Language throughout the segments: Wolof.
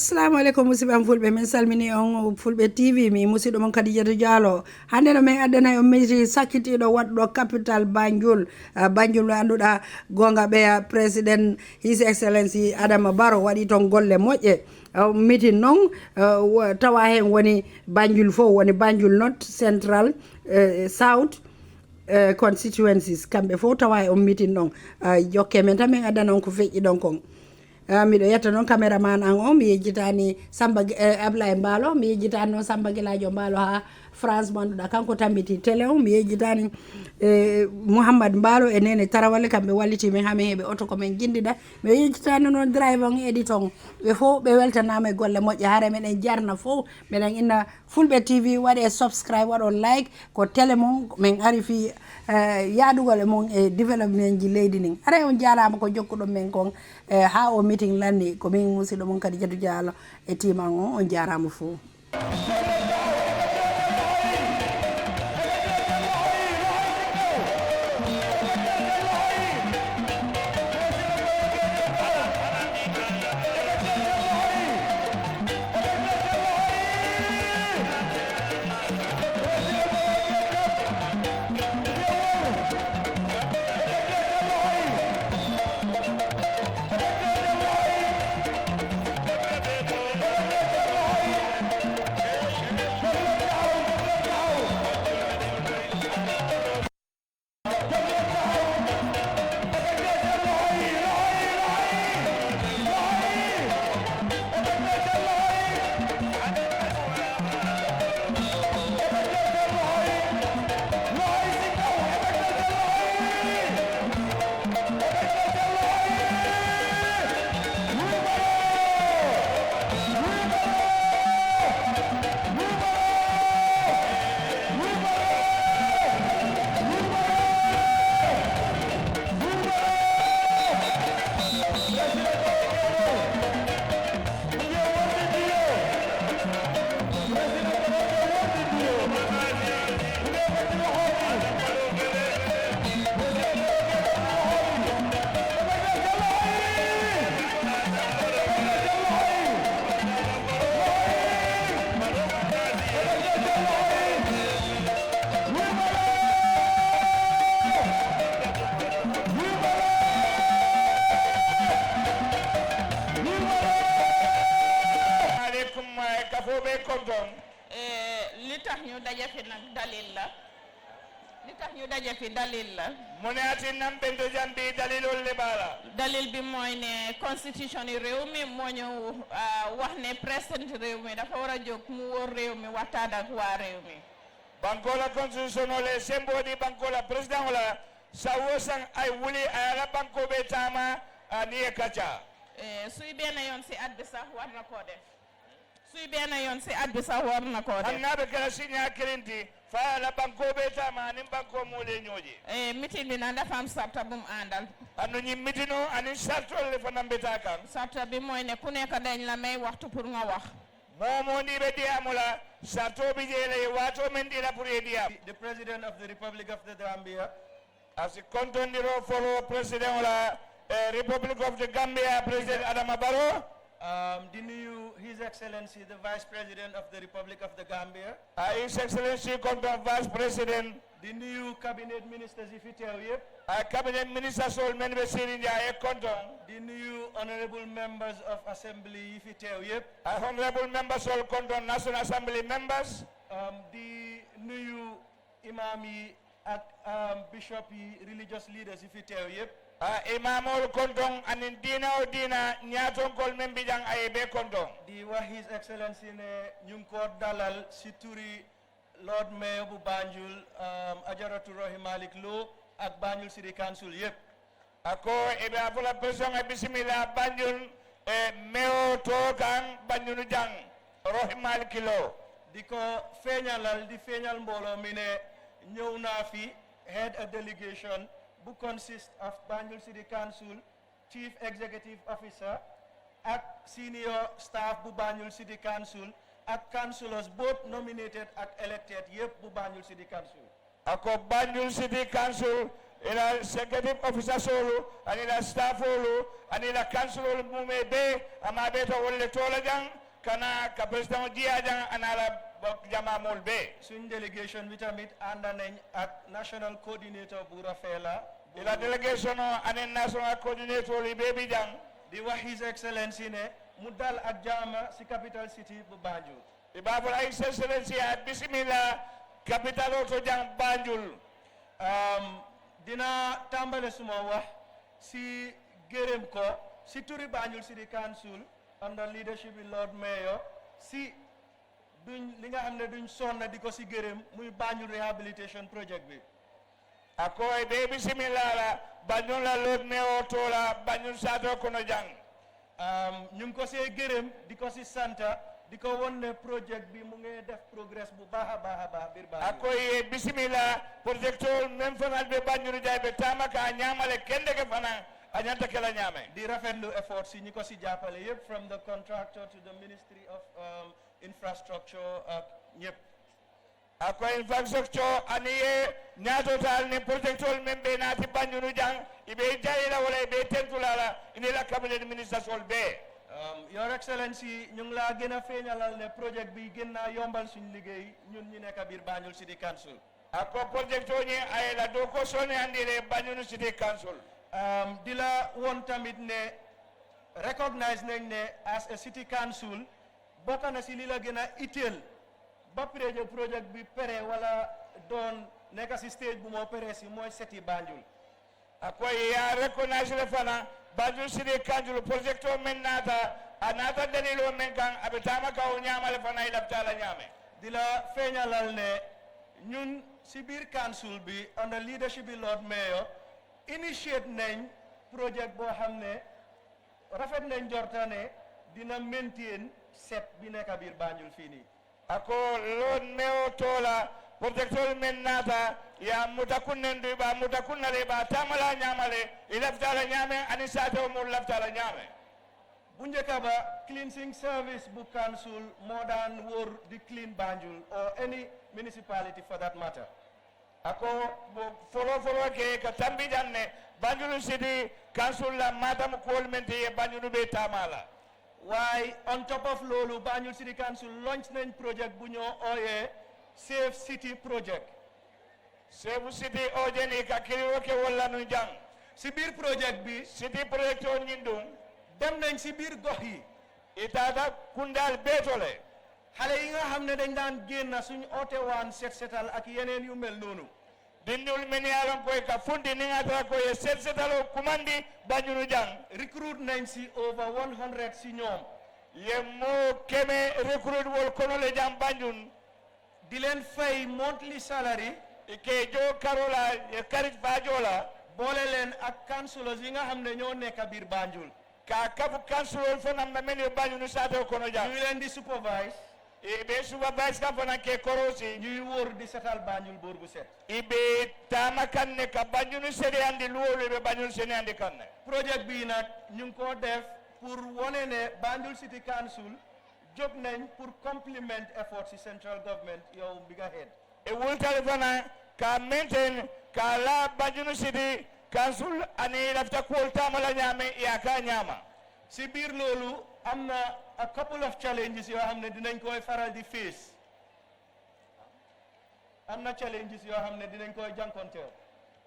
Assalamu alaikum musibam fulbe min salmini on fulbe TV mi musido mon Khadijatu Diallo hande no men adana o meji sakitido waddo capital Banjul Banjul anduda gonga be president his excellency Adama Barrow wadi ton golle moje meeting non tawa hen woni Banjul fo woni Banjul North Central South constituencies kambe fo tawa on meeting non jokke men tamen adana on ko feji don kon miɗo yetta noon caméraman an o mi yejjitani Samba Ablaye Mballo mi yejjitani noon Samba Gueladio Mballo ha France mo anduɗa kanko tambiti télé o mi yejjitani Mouhammad Mballo e Nene Tarawale kamɓe wallitimin ha min heeɓe oto komin jindiɗa mi yejjitani noon drive on éditon ɓe fof ɓe weltanama e golle moƴƴe haare meɗen jarna fof meɗen inna Fulbe TV waɗe subscribe waɗon like ko télé mon min ari fi yaadugol e mon e développement ji leydi nin ara on jarama ko jokkuɗon men kon ha o meeting lanni ko min musidɗo mon Khadijatu Diallo e timan on jarama fof dalil bi mooy ne constitution yi réew mi moo ñu wax ne président réew mi dafa war a jóg mu wóor réew mi waxtaan ak waa réew mi bankola constitution ole sembodi bankola président ola sawosan ay wuli ayala banko be tama ni e kacha suy benn yoon si at bi sax war na koo def suy benn yoon si at bi sax war na koo def annabe kala signa kirinti fa la banko be tama ni banko mo le ñoji meeting bi na dafa am sarta bu mu àndal anu ñi mitino ani sartol le fanam beta kan sarta bi mooy ne ku nekk dañ la may waxtu pour nga wax momo ni be diamula sarto bi jele wato men dira pour edia the president of the Republic of the Gambia as a contendero follow president la Republic of the Gambia President Adama Barrow di nuyu His Excellency the Vice President of the Republic of the Gambia His Excellency Content Vice President di nuyu cabinet ministers yi fi teew yépp cabinet ministers sol men be Serigne Ndiaye Content di nuyu honorable members of assembly yi fi teew yépp honorable members sol Content National Assembly members di nuyu imam yi ak bishop yi religious leaders yi fi teew yépp imamol Content anin dina o dina ñaaton kol men bijang ay be Content di wax His Excellency ne ñu ngi ko dalal si turi Lord Mayor bu Banjul Ajaratu Rohey Malick Lowe ak Banjul City Council yépp ako ebe afula president e bismillah Banjul meo to kan Banjul jang Rohey Malick Lowe di ko feeñalal di feeñal mbooloo mi ne ñëw naa fi head a delegation who consists of Banjul City Council, Chief Executive Officer, and senior staff bu Banjul City Council, and councillors both nominated and elected yep bu Banjul City Council. ako Banjul City Council ila executive officer solo anila staff solo anila council mume be ama be to wolle tola jang kana ka president dia jang anala jama mol be suñ delegation bi tamit ànd nañ ak national coordinator bu Rafela ila delegation anen national coordinator li be bi jang di wax his excellency ne mu dal ak jaama si capital city bu Banjul ibabul ay excellency bismillah capital to jang Banjul dina tàmbale suma wax si gërëm ko si turi Banjul City Council under leadership of Lord Mayor si duñ li nga xam ne duñ sonna di ko si gërëm muy Banjul rehabilitation project bi ako e be bismillah la Banjul la Lord Mayor tola Banjul sato kono jang ñu ngi ko see gërëm di ko si santa di ko won ne project bi mu ngi def progress bu baax a baax biir Banjul akoy bismillah projectol même fanal be Banjul jay be tamaka ñamale kende ke fana añanta kala ñame di rafetlu effort si ñi ko si jàppale yëpp from the contractor to the Ministry of Infrastructure ak ñëpp akoy infrastructure aniye ñaato tal ne projectol même be naati Banjul jang ibe jayila wala be tentulala ini la cabinet ministre sol be Your Excellency ñu ngi laa gën a feeñalal ne projet bi gën naa yombal suñu liggéey ñun ñu nekk biir Banjul City Council ako project o ñi ay la do ko sone andire Banjul City Council di la woon tamit ne recognize nañ ne as a city council bokk na si li la gën a itteel ba projet bi pere wala doon nekk si stage bu moo pere si mooy seti Banjul akoy ya recognize le fana Banjul City Council project o men nata anata dalilo men kan abitama ka o ñamale fana ila tala ñame di la feeñalal ne ñun si biir council bi under leadership bi Lord Mayor initiate nañ project boo xam ne rafet nañ jorta ne dina maintain set bi nekk biir Banjul fii nii ako Lord Mayor tola projectol men nata ya mutakunnendu ba mutakunnale ba tamala ñamale ila tala ñame ani sato mo laftala ñame bu njëkk ba cleansing service bu council moo daan wóor di clean Banjul or any municipality for that matter ako folo ke ka tambi janne Banjul City Council la madam kolmente e Banjul be tamala waaye on top of loolu Banjul City Council launch nañ project bu ñoo ooyee Safe City project Safe City ojeni ka kiriwo ke wala nu jang si biir project bi city project o ñindum dem nañ si biir gox yi itata kundal betole xale yi nga xam ne dañ daan génn suñ oote waan setal ak yeneen yu mel noonu dindul men yalon koy ka fundi ni ngata ko ye setalo kumandi Banjul jang recruit nañ si over 100 si ñoom ye mo keme recruit wol kono le jam Banjul di leen fay monthly salary ke jo karola e karit fajola boole leen ak councilors yi nga xam ne ñoo nekk biir Banjul ka kafu councilor fanam na men Banjul sato kono jang ñu leen di supervise ibe supervise ka fana ke korosi ñuy wóor di setal Banjul boor bu set ibe tama kanne ka Banjul sede andi luwolu be Banjul sene andi kanne project bi nag ñu ngi ko def pour wone ne Banjul City Council jóg nañ pour complement effort ci central government yow bi nga head e wultale fana ka maintain ka la Banjul City Council ani lafta kuol tamala ñame ya ka ñama si biir loolu am na a couple of challenges yoo xam ne dinañ koy faral di face am na challenges yoo xam ne dinañ koy jànkonteel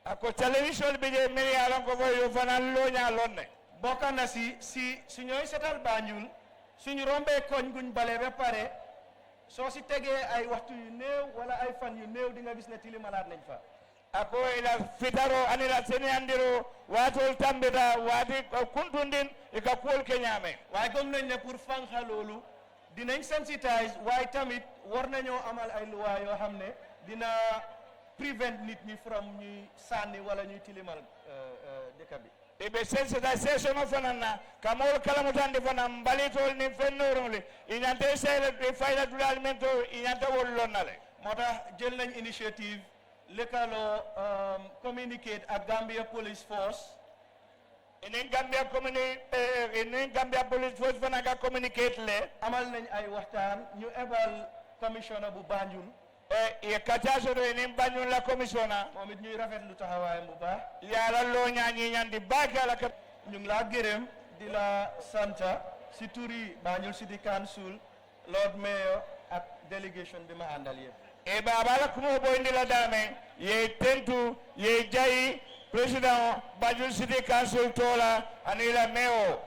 ako television bi je meri alon ko yo fana lo nya lonne bokk na si su ñooy setal Banjul suñu rombee koñ guñ bale ba pare soo si tegee ay waxtu yu néew wala ay fan yu néew di nga gis ne tilimalaat nañ fa ako ila fitaro anila sene andiro watol tambita wati kuntundin e ka kuol ke ñame waaye gëm nañ ne pour fanxa loolu dinañ sensitise waaye tamit war nañoo amal ay loi yoo xam ne dina prevent nit ñi from ñuy sànni wala ñuy tilimal dëkk bi e be sensitisation o fanana kamol kalamutande fana mbalitol ni fennorole iñante sele e fayda dulal mento iñante wol lonnale moo tax jël nañ initiative lëkkaloo communicate ak Gambia Police Force enen Gambia Police Force fana ka communicate le amal nañ ay waxtaan ñu ebal commissioner bu Banjul e kataso do ni Banjul la commissiona moom it ñuy rafetlu taxawaayam bu baax yàlla loo ñaañi ñandi baakala ka ñu ngi laa gërëm di la santa si turi Banjul City Council Lord Mayor ak delegation bi ma àndal yëpp e baba la kumo boyndi la dame ye tentu ye jayi président Banjul City Council tola ani la mayor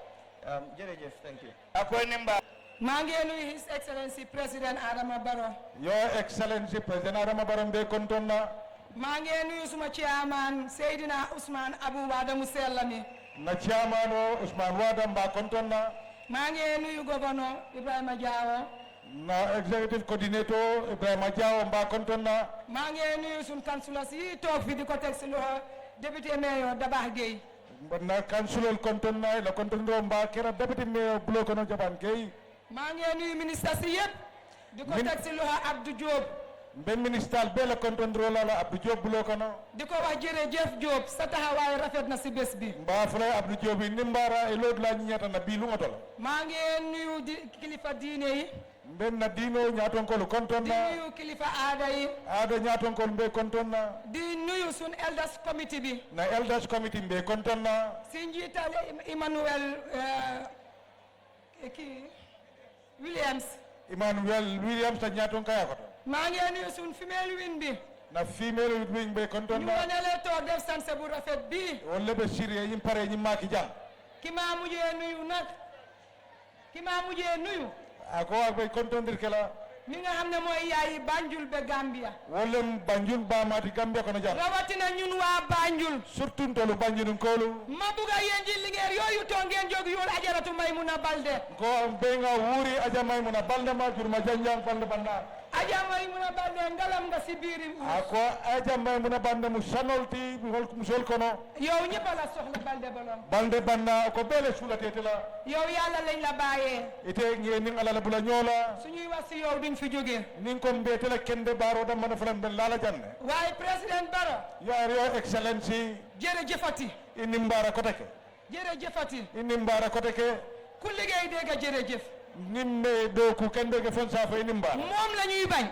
jërëjëf thank you akoy nimba maa ngi nuyu His Excellency President Adama Barrow. Your Excellency President Adama Barrow be kontonna maa ngi nuyu suma chairman Seydina Ousmane Abou Wada mu sell mi. na chairman o Ousmane Wada mba kontonna maa ngi nuyu gouverneur Ibrahima Diawo. na executive coordinator Ibrahima Diawo mba kontonna maa ngi nuyu sunu councilors yi toog fi di ko teg si loxo député mayor Dabakh Gueye. na councilor kontonna la kontondro mba kera deputy mayor block no Jaban Gueye maa ngi nuyu ministre si yëpp. di ko teg si loxo Abdou Diop. mbe ministre be la kontondro la Abdou Diop block no di ko wax jërëjëf Diop sa taxawaay rafet na si bés bi. mba fulay Abdou Diop ni mbara e lod la ñata na bi lu ngoto la maa ngi nuyu di kilifa diine yi. mben na dino ñaton ko di kontonna nuyu kilifa aada yi. ada ñaton ko be kontonna di nuyu sun elders committee bi. na elders committee be kontonna si njiital Emmanuel kii Williams. Emmanuel Williams ta ñaton kaya ko maa ngi nuyu sun female wing bi. na female wing be ñu kontonna wane leen toog def sanse bu rafet bii. wala be siré ñi pare ñi maki jang ki maa mujjee nuyu. ako ak be kontondir kala mi nga xam ne mooy yaayi Banjul be Gambia. wala Banjul ba mati Gambia ko no jang rawatina ñun waa Banjul. surtout tolu Banjul kolu ma bugga yéen ji liggéey yooyu toog ngeen jóg yool Ajaratu Maymuna Balde. ko be nga wuri aja Maymuna Balde ma jurma janjang Balde banda Aja Maymuna Balde ngalam nga si biiri ako aja Maymuna Balde mu sanolti mu sol kono yow ñëpp la soxla Balde bolom. Balde banda ko bele sulatete la yow yàlla lañ la bàyyee. ite nge ning ala la bula ñola suñuy wax si yow duñ fi jógee. ning ko mbete la kende baro da mana fulan ben lala janne waaye président Barrow. your excellency jërëjëfati. inni mbara koteke jërëjëfati. inni mbara koteke ku liggéey dégg jërëjëf. nimme do ku kende ke fon safa inni mbara moom la ñuy bañ.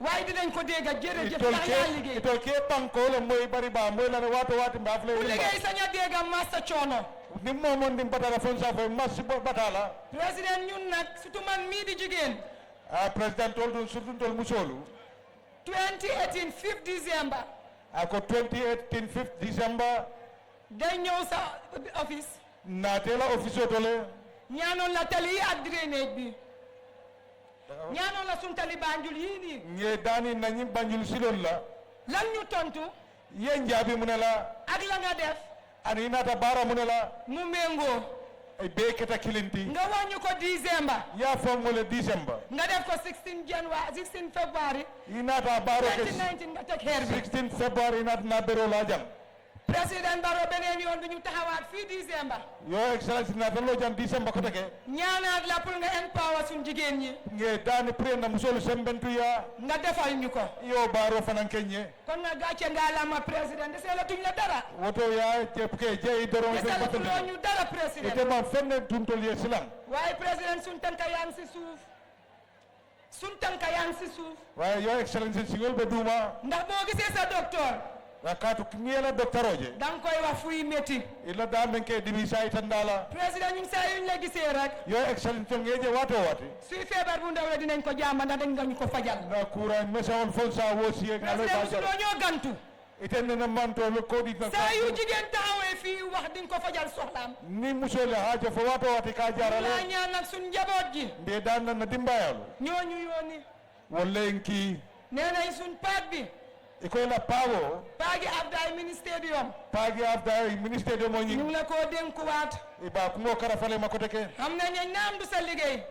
waaye dinañ ko dégg jërëjëf. ndax yaa liggéey. itol ke banko le moy bari ba moy la wato wati mba fle ku liggéey sañ a dégg massa coono. ni momon dim batala fon safa mas batala président ñun nag surtout man mii di jigéen. president tol dun surtout tol musolu 2018 5 December. ako 2018 5th December day ñëw sa office. natela office tole ñaanoon la tali yi ak drainage bi. ñaanoon la sun tali Banjul yii nii. nge dani nañi Banjul silol la lan ñu tontu. yen jaabi mu ne la ak la nga def. ani nata bara mu ne la mu méngoo. ay be keta kilinti nga wàññi ko December. ya fo mo le December nga def ko 16 January 16 February. inata baro ke 2019 nga teg xeer bi. 16 February inata na bero la jang président Barrow beneen yoon bi ñu taxawaat fii December. your excellency nata lo jang December ko teke ñaanaat la pour nga empower suñ jigéen ñi. nge dani pre na musolu sembentu ya nga defal ñu ko. yo baro fanan kenye kon nga gàcce nga la ma président desee la tuñ la dara. woto ya ke je doron desee la tuloo ñu dara président. ite ma fenne tuntol ye silam waaye président suñ tànka yaa ngi si suuf. suñ tànka yaa ngi si suuf. waaye your excellency singol be duma ndax boo gisee sa docteur. rakatu niela docteur oje da nga koy wax fuy métti. illa da men ke dibi say tandala président ñun saa yuñ la gisee rek. your excellency ngeje wato wati suy feebar bu ndaw la dinañ ko jàmba ndax dañ nga ñu ko fajal. na kura mesawol fon sa wosi e ngalo président ba musuloo ñoo gantu. itenne na manto lo kodi na saa yu jigéen taxawee fii wax di nga ko fajal soxlaam. ni musole haja fo wato wati ka laa jarale ñaan nag suñ njaboot ji. mbe dan na dimbayal ñooñu yooni. walla enki nee nañ suñ paak bi. ikoy la pawo paagi Abdaye ministérium. pagi afda ministre de ñu moñi ngi la koo dénkuwaat. iba kumo karafale makoteke xam nañ naam du sa liggéey.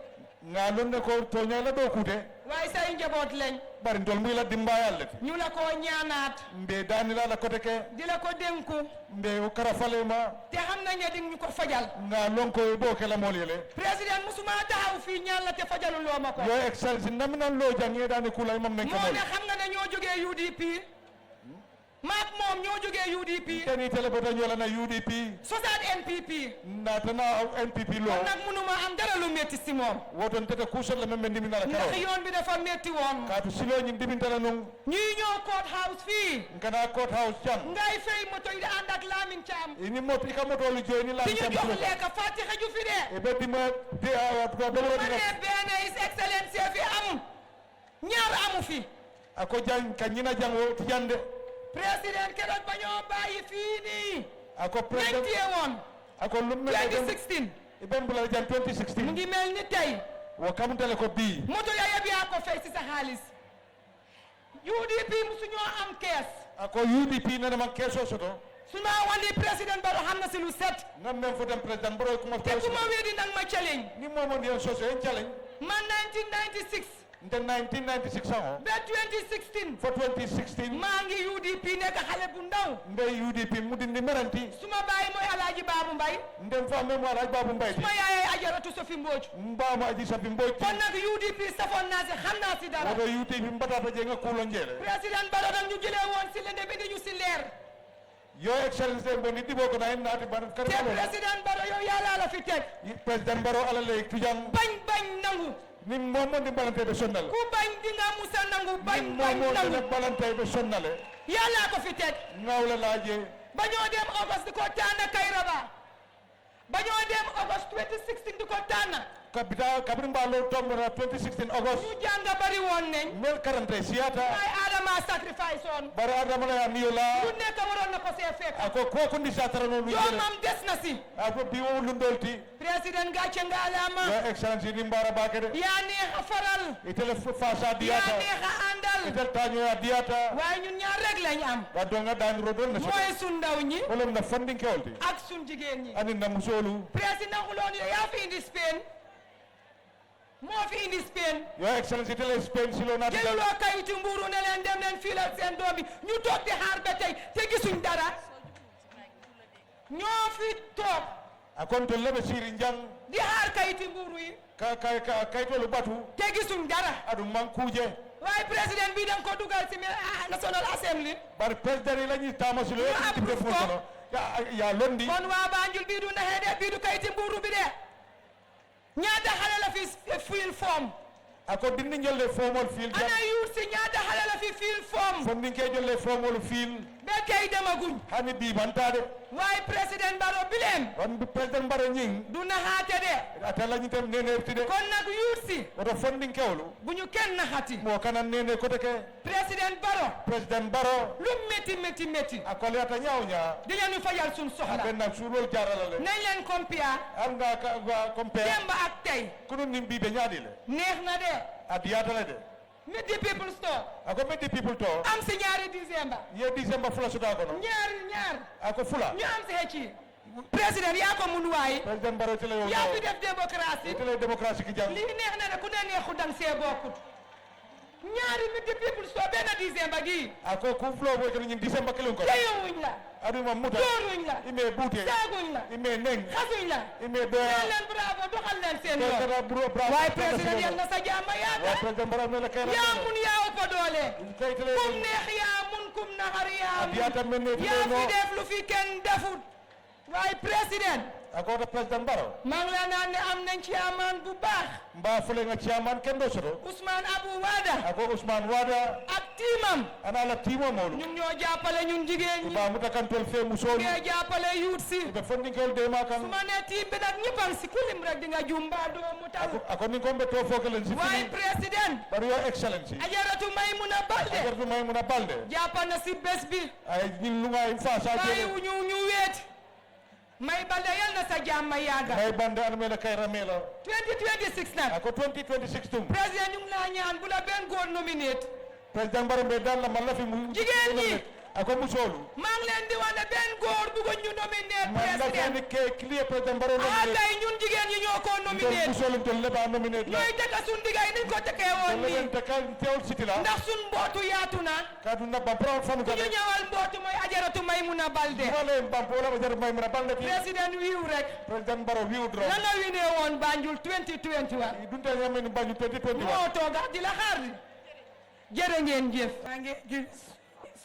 nga lonne ko to nyala do kute waaye say njaboot lañ. bari ndol muy la dimbayal le ñu la koo ñaanaat. mbe danila la koteke di la ko dénku. mbe o karafale ma te xam nañ ne di ñu ko fajal. nga lonko bo kala molele président musuma taxaw fii ñaan la te fajalu loo ma ko. yo excellency naminan lo jange dani kula imam nen moo ne kamol xam nga ne ñoo jógee UDP. maak moom ñoo jógee UDP teni telebota ñola na UDP sosaat NPP na tana NPP lo kon nag mënuma am dara lu metti si moom woton tete kusol la membe ndimi nala karo ndax yoon bi dafa metti woon ka to silo ñi ndimi tala non ñuy ñëw court house fii ngana court house jam ngay fay moto yi di ànd ak Lamin Caam ini moto ka moto lu joy ni la di ñu jox lekka fàtte xaju fi de e be dima de ko do ma ne benn His Excellency fi am ñaar amu fi ako jang kanyina jango tijande président keroog ba ñoo bàyyi fii nii ako nañ president téye woon ako lumme 2016 ibem bula jan 2016 mu ngi mel ni tey wo kamutale ko bi moto ya yëpp yaa ko fay si sa xaalis UDP musu ñoo am kees ako UDP nana man keso soto su ma wandi président Barrow xam na si lu set ngam men fotam president baro ko mo te ku ma weddi nag ma challenge ni momo ndiyan soso en challenge man 1996 nte 1996 sango ba 2016 for 2016 maa ngi UDP nekk xale bu ndaw mbe UDP mudindi meranti su ma bàyyi mooy Alaaji Baabu Mbay ndem fa memo alaj babu mbayti su ma yaayee Ajaratu Sofi Mbooj mbama aji sabi mboyti kon nag UDP safoon naa si xam naa si dara wodo UDP mbatata je nga kulo njele président Barrow nag ñu jëlee woon si lëndëm indi ñu si leer yo excellence bo ni dibo ko na naati ban te karalo président Barrow yow yàlla la fi teg president baro ala lay tujang bañ nangu ni momo ndi balante be sonnal ku bañ di nga musa nangu bañ momo ndi nangu balante be sonnale yàlla ko fi teg ngawla laaje ba ñoo dem August di ko tànn Kayraba ba ñoo dem August 2016 di ko tànn kabita kabrin balo tomra 2016 August ñu jàng bari woon nañ mel karante siata ay Adama sacrifice on bara adama la niyola lu nekk waroon na ko see fekk ako ko kundi satara no yoo mam des na si ako biwo lundolti président gàcce ngalaama yo excellence ni mbara bakede yaa neex a faral itele fasa yaa diata neex a àndal itel taño ya diata waaye ñun ñaar rek lañ am wa donga dan rodon na mooy sun ndaw ñi wolom na funding kewlti ak sun jigéen ñi ani na musolu président uloon yo yaa fi indi Spain moo fi indi Spain yo excellence itele Spain silo na jëluloo kayitu mbuuru ne leen dem leen filal seen doom bi ñu toog di xaar ba tey te gisuñ dara ñoo fi toog akon to lebe siri njang di xaar kayitu mbuuru yi kaytolu batu te gisuñ dara adu mankuje waaye président bi dañ ko dugal si National Assembly bar president yi lañuy tamasilo yo Ñu tim def approve ko. kono ya londi kon waa Banjul bii du naxee de bii du kayitu mbuuru bi de ñaata xale la fi fiil form ako dindi jolle fomol fil jam ana yuut si ñaata xale la fi fiil form fondin ke jolle fomol fil ba tey demaguñ hani bi bantade waaye président Barrow bileem on bi president baro nying du naxaate de atala ñu tam nenerti de kon nag yuut si oto fondin kewlu bu ñu kenn naxati mo kanan nene ko ke président Barrow president baro lu métti akole ata nyawnya dinañu fajal suñ soxla ben nak sulol jarala le nañ leen compare am nga ka compare démb ak tey kunu nim bi be nyaadi le neex na de adiyata le de Midi People Store ako metti people to am si ñaari décembre ye December fula suda ko no ñaar ako fula ñu am si hecci président yaa ko mun waay president baro tele yo yaa fi def démocratie tele démocratie ki jam lii neex na ne ku ne neexu dang see bokkut ñaari Midi People Store benn décembre gi ako ku flo bo ko ni December kelon ko teyowuñ la adu ma muta dooruñ la ime bute saaguñ la ime neng xasuñ la ime do leen leen bravo doxal leen seen yoon dara bro bravo waaye président yal na sa jàmm wa yaaga president baro ne la kay yaa mun yaa ëpp doole kay tele kum neex yaa mun kum naxar yaa adiyata mun men ne yaa tele no fi def lu fi kenn defut waaye président ako to president baro maa ngi la naan ne am nañ chairman bu baax mba fule nga chairman ken do soto Ousmane Abou Wada ako Ousmane Wada ak tiimam ana la timo mawlu ñun ñoo jàppale ñun jigéen ñi ba mutakantol fe musol ngee jàppale yuut si be fondi kol de ma kan su ma nee tiim bi nag ñëppam si kulim rek di nga jumba doo mu taw ako ni kombe to fokalen si waaye fini président bari yo excellency Ajaratu Maymuna Balde ajartu may muna balde jàpp na si bés bi ay ñin lu ngay fa sa bàyyi jere ñu weet may Balde yal na sa jàmm yàgga may bande an mela kay ramela 2026 nag ako 2026 tum président ñu ngi laa ñaan bu la benn góor nominate president baro be dal la man la fi mu Jigéen ñi. ako musolu maa ngi leen di wax ne benn góor bëggoon ñu nominate man la président fani ke clear president baro no ah kay ñun jigéen ñi ñoo ko nominate musolu tol le ba nominate la ñooy dëkk suñ digay niñ ko tëkkee woon le nii te kan teol city la ndax suñ mbootu yaatu na kadu na ba brown fanu ku ko ñu ñëwal mbootu mooy Ajaratu Maymuna Balde wala bam wala ba jar may muna balde fi président wiiw rek president baro wiu dro la nga winee woon Banjul 2021 dunta ñame ni bañu 2021 moo tooga di la xaar di jërë ngeen jëf maa ngi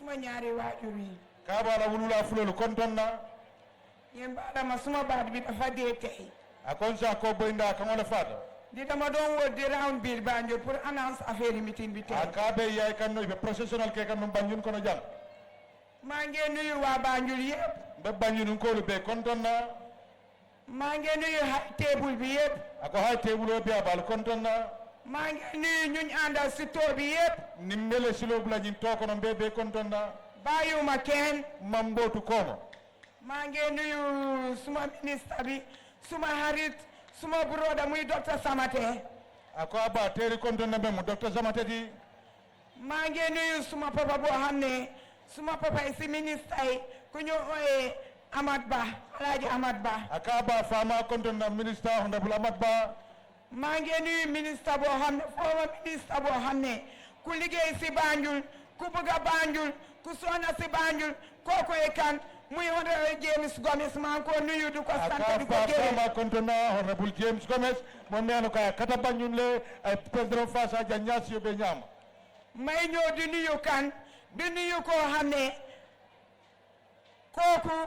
suma ñaari waajur yi ka bala wulula fulolu kontonna yéen baadama suma baat bi dafa dee tey akon sa ko boynda kan wala fata di dama doon wër di round biir Banjul pour annonce affaire yi meeting bi tey aka be yaay kan no be professionnel ke kan no Banjul kono jang maa ngi nuyu waa Banjul yëpp be Banjul ko lu be kontonna maa ngi nuyu high table bi yëpp ako hay tewulo be abal kontonna maa ngi nuyu ñuñ àndal si too bi yëpp nimmele silo bula jin to kono be kontonna bàyyiwuma kenn mambotu kono maa ngi nuyu suma ministre bi suma xarit suma broda muy docteur Samate ako aba teri kontonna be mu docteur Samate di maa ngi nuyu suma papa boo xam ne suma papa si ministre yi ku ñu ooyee Amat Ba Alaaji Amat Ba aka aba fama kontonna ministre honorable Amat Ba maa ngi nuyu ministre boo xam ne former ministre boo xam ne ku liggéey si Banjul ku bëgg a Banjul ku sonna si Banjul kooku kan muy honorable James Gomez maa ngi ko nuyu du ko sant di ko gërëm fama kontonna honorable James Gomez mo meano ka kata Banjul le ay president Fassa Janya si be ñam may ñëw di nuyu kan di nuyu koo xam ne kooku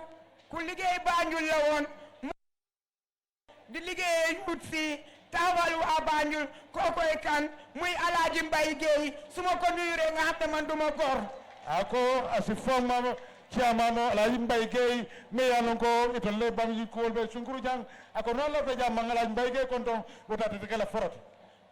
ku liggéey Banjul la woon di liggéey yut si taawal waa Banjul kookoy kan muy Alaaji Mbay Géey su ma ko nuyu rek nga xam ne man duma gor ako asi former chairman Alhaji Mbay Gey me yanon ko itolle Banjul ko be sunkuru jang ako non la be jam Alhaji Mbay Gey konton wota te kala forot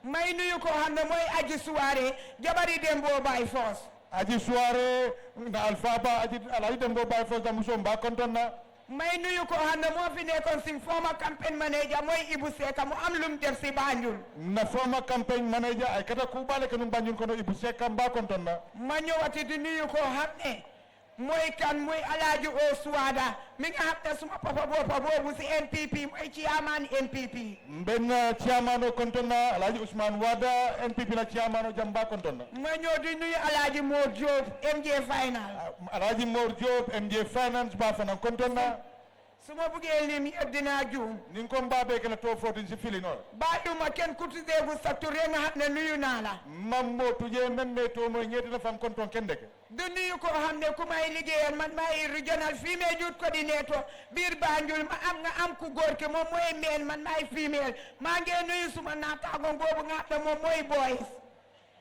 may nuyu ko xam ne mooy Aji Suwaare jabari Dembo Baay Foos aji soirée na Alpha Ba aji Alhaji Dembo Baay Foos da muso mba konton na may nuyu ko xam ne moo fi nekkoon si former campaign manager mooy Ibu Seka mu am lum def si Banjul na former campaign manager ay kata ku bale kanu Banjul kono Ibu Seka mba konton na ma ñëwati di nuyu ko xam ne mooy kan muy Alaaji O Suwaada mi nga xam ne suma papa boppa boobu si NPP mooy chairman NPP mben chairman o konton na Alhaji Ousmane Wada NPP na chairman o jamba konton na ma ñëw di nuyu Alaaji Mor Diop MJ Final Alhaji Mor Diop MJ Finance ba fanan konton na su ma buggee lim yëpp dinaa juum nin ko mbabe kala to fotin si fili non bàyyuma kenn ku tuddee sa tur nga xam ne nuyu naa la mammo tuje men me to mo ñeeti na fam konton kendeke du nuyu ko xam ne ku may liggéeyal man maay regional female youth coordinator biir Banjul ma am nga am ku góor ke moom mooy meen man maay female maa ngi nuyu suma naataango boobu nga xam ne moom mooy boys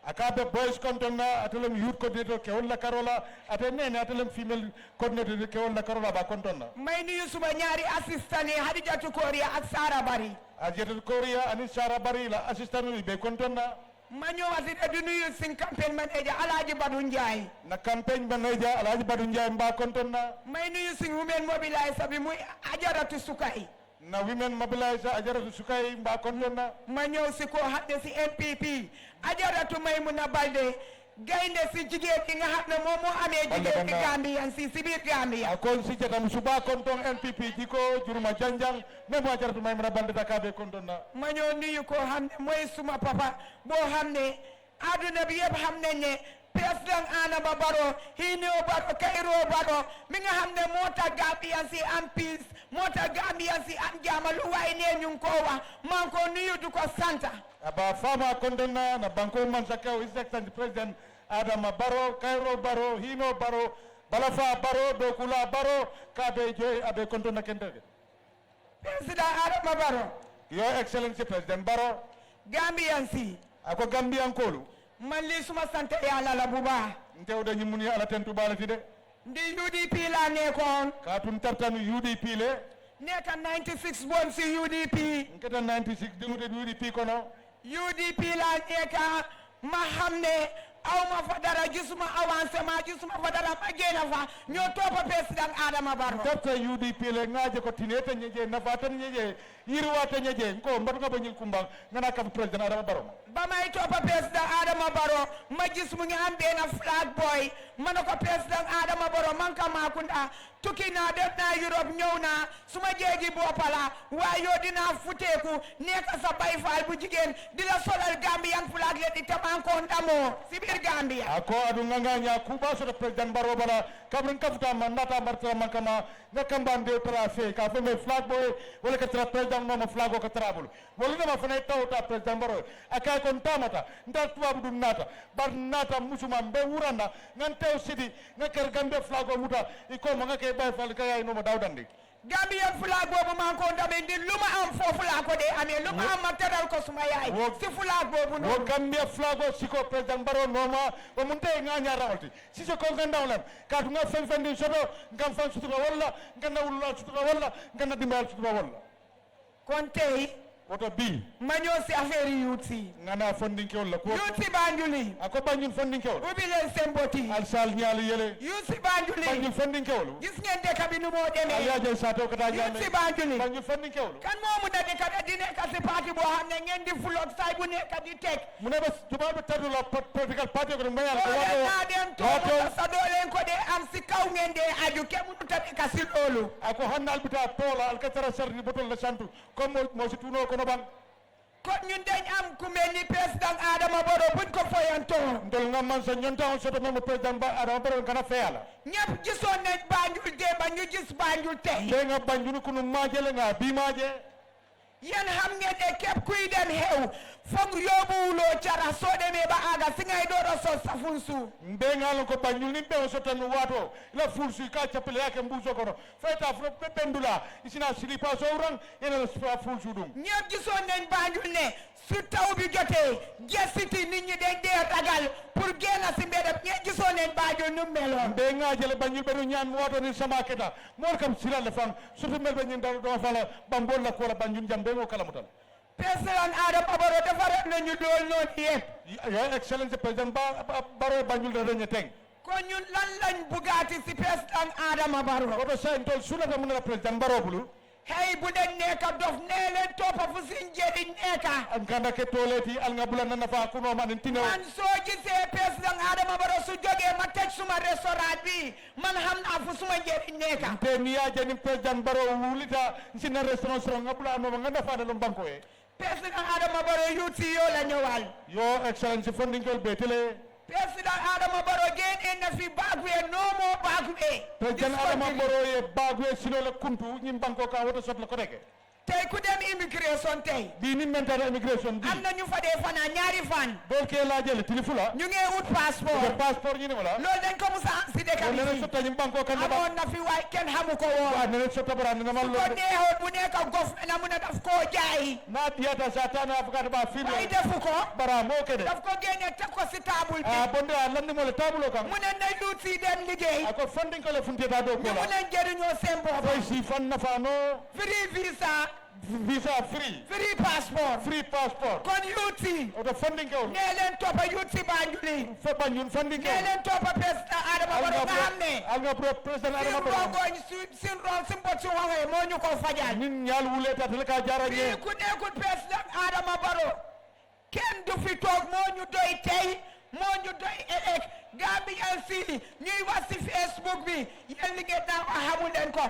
akabe boys konton na atelem youth coordinator ke wala karola ate nene atelem female coordinator ke wala karola ba konton na may nuyu suma ñaari assistant yi Hadijatu Koria ak Sara Bari ajetul korea ani sara bari la assistant ni be konton na ma ñëwaati de du nuyu sing campaign manager Alaaji Badu Njaay na campagne manager Alhaji Badu Njaay mba konton na may nuyu sing women mobiliser bi muy Ajaratu Sukay na women mobilizer ajaratu sukay mba konton na ma ñëw si ko xam ne si NPP Ajaratu Maymuna Balde gaynde si jigéen yi nga xam ne moom moo amee jigéen ci Gambien si biir Gambia akon si jatam suba konton NPP jiko juruma janjang me mo ajaratu may mara bande dakabe konton na ma ñëw nuyu ko xam ne mooy suma papa boo xam ne àdduna bi yëpp xam nañ ne président Adama Barrow Hineo Barrow Kairó Barrow mi nga xam ne moo tax Gambien si am peace moo tax Gambien si am jàmm lu waay ne ñu ngi ko wax maa ngi ko nuyu du ko santa aba fama konton na banko man sakaw his excellency president Adama Barrow Kairó Barrow Hino Barrow Balafa Barrow Dokula Barrow kabe joy abe konton na kendege président Adama Barrow your excellency president Barrow Gambien si ako Gambian kolu man lii suma sant yàlla la bu baax ntewde ñimmuni ala tentu balati de ndi UDP laa nekkoon ka tum tartan UDP le nekka 96 bon si UDP nketa 96 dingude UDP kono UDP laa nekka ma xam ne aw ma fa dara gisuma avancement gisuma fa dara ma génn fa ñoo toppa président Adama Barrow tarta UDP le ngaje ko tineta nyeje nafatan nyeje yirwata nyeje ko mbatu nga banyil kumba ngana ka president Adama Barrow ba may toppa président Adama Barrow ma gis mu ngi am benn flag boy ma ne ko président Adama Barrow man ka Makunda tukki naa def naa Europe ñëw naa suma jeegi boppa la waaye yow dinaa futeeku nekk sa bay faal bu jigéen di la solal Gambian flag le di taman ko ndamoo si biir Gambia ako adu nganga nya kuba so president Barrow bala kabrin kafuta mandata martara mankama nakambande trafe ka fe me flag boy wala ka tra president no flag ko trabul wala ma fane tawta president Barrow aka kon tamata ndal tubabu dum nata bar nata musuma be wuranda ngan tew sidi ngakar gambe flago muta iko mo ngake bay fal kay no mo dawdandi Gambian flag bobu man ko ndame ndi luma am fofu la ko de amé luma am ma teral ko suma yaay si flag bobu no wo Gambia flag o siko president Barrow noma o munte nganya rawti si so ko ngandawlan ka tunga fen fen din soto ngam fan sutura walla ngana wulla sutura walla ngana dimbal sutura walla kon tay woto bi maño si affaire yuti ngana fondinke walla ko yuti Banjuli ako Banjul fondinke walla ubi len semboti al sal nyaali yele yuti Banjuli Banjul fondinke walla gis ngeen de kabinu mo demé ya je sato ko ta jame yuti Banjuli Banjul fondinke walla kan mo mu dadi kada di nek ci parti bo xamne ngeen di fulok say bu nek di tek mu ne bas tubabe tadu la political party ko mbayal ko na dem to sa do len ko de am si kaw ngeen de aju ke mu tabi ka si lolu ako hannal bita tola al katara sarni botol la santu comme mo si tuno ko no bang kon ñun dañ am ku melni président Adama Barrow buñ ko foyanto ndol ngam man sa ñonta on soto memo président ba Adama Barrow kana feyala ñepp gisoon nañ Banjul de ba ñu gis Banjul tay de nga Banjul ko no majele nga bi maje yeen xam ngeen ne képp kuy dem xew foog yóbbuwuloo cara soo demee ba aga si ngay door a sos sa funsu mbe ngalon ko Banjul ni be o soto no wato la fulsu ka chapele yake mbuso kono fayta fro be pendula isina silipa so rang ena la fulsu dum ñëpp gisoon nañ Banjul ne su taw bi jotee gesiti nit ñi dañ dee ragal pour génn si mbedam ñe gisoon nañ Banjul nu meloon mbe ngajele Banjul be ñaan wato ni sama keta mol kam silal fam soto mel be ñin do fala bambol la ko la Banjul jambe ngo kala mutal président Adama Barrow defaral nañu lool noonu yëpp ya excellence président Barrow Banjul da dañu teng kon ñun lan lañ bugaati si président Adama Barrow woto sa en tol sula mun na président Barrow bulu hey bu den nekka dof nee leen toppa fu si njëriñ nekka an kanda ke toleti al nga bulan na fa kuno man tinaw man soo gisee président Adama Barrow su jógee ma teg suma restaurant bi man xam naa fu suma njëriñ nekka te ni ya jeni président Barrow wulita sina restaurant so nga bulan no nga nafa na banko e président Adama Barrow yuuti yoo la ñëwal yo excellence fondingol be tele président Adama Barrow génnee na fi bagwe no more bagwe président Adama Barrow ye bagwe sino la kuntu ñim banko ka woto sot la ko deke tey ku dem immigration tey bi ni mentata immigration bi am na ñu fa dee fanaa ñaari fan dol ke la jele tilifula ñu ngi ut passeport passeport ñi ne wala loolu dañ ko musa am si dëkk bi ne sotta ñim banko kan ba amoon na fi waay kenn xamu ko woon wa ne sotta bara ne mal ko lo neexoon mu nekk government na mu ne daf koo jaay na diata satana afghan ba fi waaye defu ko bara mo ke de daf ko génne teg ko si table bi a bonde a landi mo le tabulo kam mu ne na yuut si dem liggéey ako funding ko le funteta do ko ñu mu la leen jëriñoo seen bopp fay si fan na fa no free visa visa free free passport passport kon yuuti oto funding ko nee leen toppa yuuti Banjuli fa bañun funding ko nee leen toppa président Adama Barrow nga xam ne al nga pro president sin Adama Barrow rongoñ sin ron sin bot si waxee moo ñu ko fajal nin ñaal wuleta tel ka jara fii ñe ku nekkul président Adama Barrow kenn du fi toog moo ñu doy tey moo ñu doy ëllëg Gambian si ñuy wax si Facebook bi yéen li ngeen naa wax xamul leen ko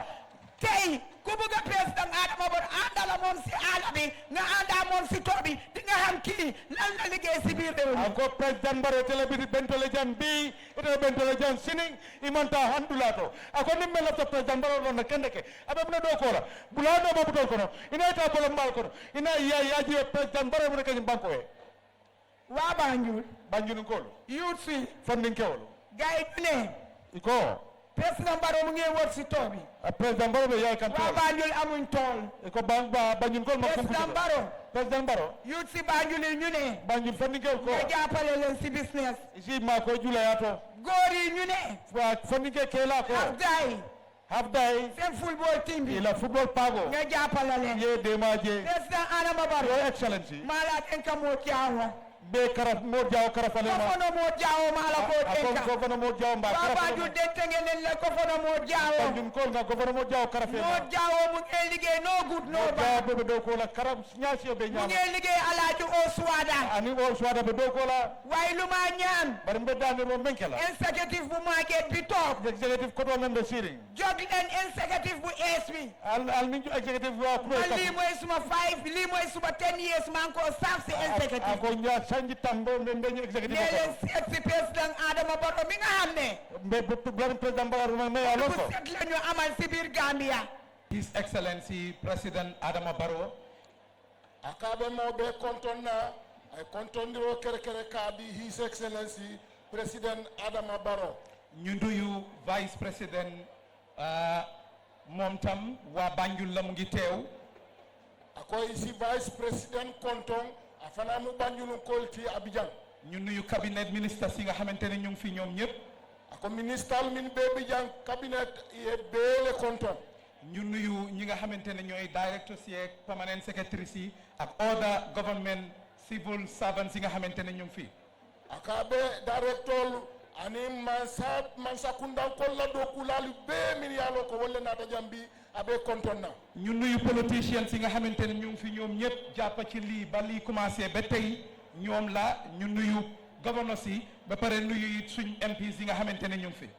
tey ku bëgg a président Adama Barrow àndala moom si àll bi nga àndaa moom si tool bi di nga xam kii lan la liggéey si biir réew mi ako president Barrow tele bi bentole jam bi ito bentole jam sining imanta handulato ako nimme lafta president Barrow non kendeke abe muna do ko la bula do mo butol kono ina ta bolo mbal kono ina ya ji president Barrow mun kanyum banko e waa Banjul ko youth si funding kewlo gars yi ñu ne iko président Barrow mu ngi wër si tool bi president Barrow ya kan waa to Banjul amuñ tool iko Banjul ko ma président Barrow president Barrow youth si Banjul yi ñu ne Banjul funding ko nga jàppale leen si business isi ma ko jula ya to góor yi ñu ne wa funding ke kela ko ak gars yi half day seen football team bi ila football pago nga jàppale leen ye demaje président Adama Barrow your excellency maa la denka moo jaawo be karaf mo jaw karafale ma kofono moo jaawo maa la koo denka ko kono mo jaw mba waa Banjul dente ngeen leen la kofono moo jaawo Banjul ko nga gouverneur mo jaw karafe moo jaawo mu ngi liggéey no good no bad be do ko la karab nyaasi be mu nyama ngi liggéey Alaaji Oswada ani o swada be do ko la waaye lu ma ñaan bar mbe dane mo menkela executive bu market bi toog executive ko do men be siring jog leen executive bu ees bi al ni executive wa ko man lii mooy suma 5 lii mooy suma 10 years maa ngi koo saaf si executive ko nya sanji tambo be executive nee leen seet si président Adama Barrow mi nga xam ne be président Barrow me ya bu loko seet la ñu amal si biir Gambia His Excellency President Adama Barrow akabe mo be kontonna ay kontondiro kere kadi His Excellency President Adama Barrow ñu nuyu Vice President moom tam waa Banjul la mu ngi teew akoy si Vice President konton afana mu Banjul kolti Abidjan ñu nuyu cabinet ministres yi nga xamante ne ñu ngi fi ñoom ñëpp ako ministal min be Abidjan cabinet e bele konton ñu nuyu ñi nga xamante ne ñooy directors yi ak permanent secretaries yi ak other government civil servants yi nga xamante ne ñu ngi fi akabe director ani mansa kundan kolla do kulalu be min yalo ko wolle nata jambi abe konton na ñu nuyu politicians yi nga xamante ne ñu ngi fi ñoom ñëpp jàpp ci lii ba lii commencé ba tey ñoom la ñu nuyu governors yi ba pare nuyu it suñ MPs yi nga xamante ne ñu ngi fi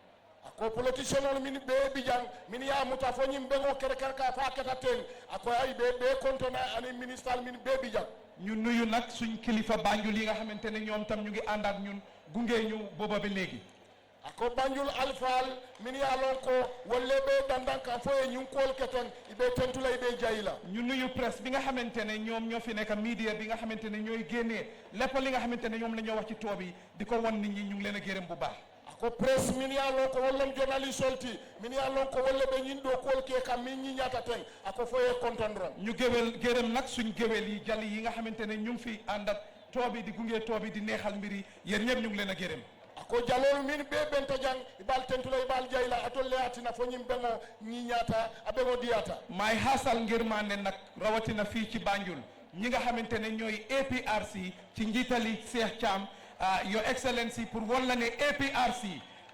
ako politician ol min be Abidjan min ya muta fo ñim be ngo kere ka fa kata ten ako ay be kontona ani ministal min be Abidjan ñu nuyu nag suñ kilifa Banjul yi nga xamante ne ñoom tam ñu ngi ànd ak ñun gunge ñu booba ba léegi ako Banjul alfal min ya lon ko wolle be dandan ka fo e ñun kol keten ibe tentula ibe jayila ñu nuyu presse bi nga xamante ne ñoom ñoo fi nekk media bi nga xamante ne ñooy génnee lépp li nga xamante ne ñoom la ñoo wax ci toob yi di ko won nit ñi ñu ngi leen a gërëm bu baax ako presse min ya lon ko wollom journaliste solti min ya lon ko wolle be ñin do kol ke kam min ñi ñata ten ako fo e kontondron ñu gërëm nag suñ géwél yi jali yi nga xamante ne ñu ngi fi ànd ak toob yi di gunge toob yi di neexal mbir yi yéen ñëpp ñu ngi leen a gërëm ako jalolu min be benta jang ibal tentula ibal jayla atolle atina fo ñim bengo ñi ñata abego diata maay xaasal ngir maa ne nag rawatina fii ci Banjul ñi nga xamante ne ñooy APRC ci njiitali Cheikh Cham Your Excellency pour walla ne APRC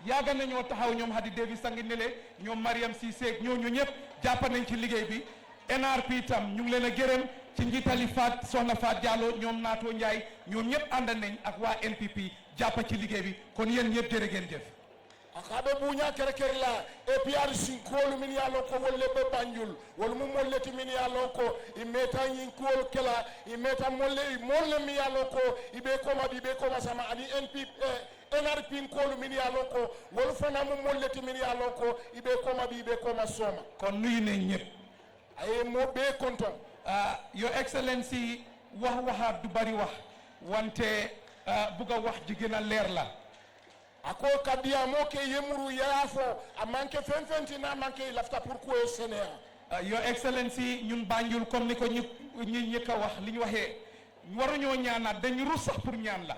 yàgg nañoo taxaw ñoom Hadi Davis sangi nele ñoom Mariam Cissé ñooñu ñëpp jàpp nañ ci liggéey bi NRP tam ñu ngi leen a gërëm ci njiitali soxna Fat Diallo ñoom Nato Ndiaye ñoom ñëpp ànd nañ ak waa NPP jàpp ci liggéey bi kon yéen ñëpp jërë ngeen jëf akabe buña kere la APRC kolu min ya lon ko wolle be Banjul wol mu molleti min ya lon ko i meta yin kol kela i meta molle mi ya lon ko ibe koma sama ani NRP kolu min ya lon ko wol fana mu molleti min ya lon ko ibe koma soma kon nuyu nañ ñëpp ay mo be konton Your Excellency waxaat du bari wax wante bugg a wax ji gën a leer la ako kadiya mo ke yemuru yaafo a manke fenfentina manke lafta pour ko Sénégal Your Excellency ñun Banjul comme ni ko ñi ñëkk a wax li ñu waxee waruñoo ñaanaat dañu rus sax pour ñaan la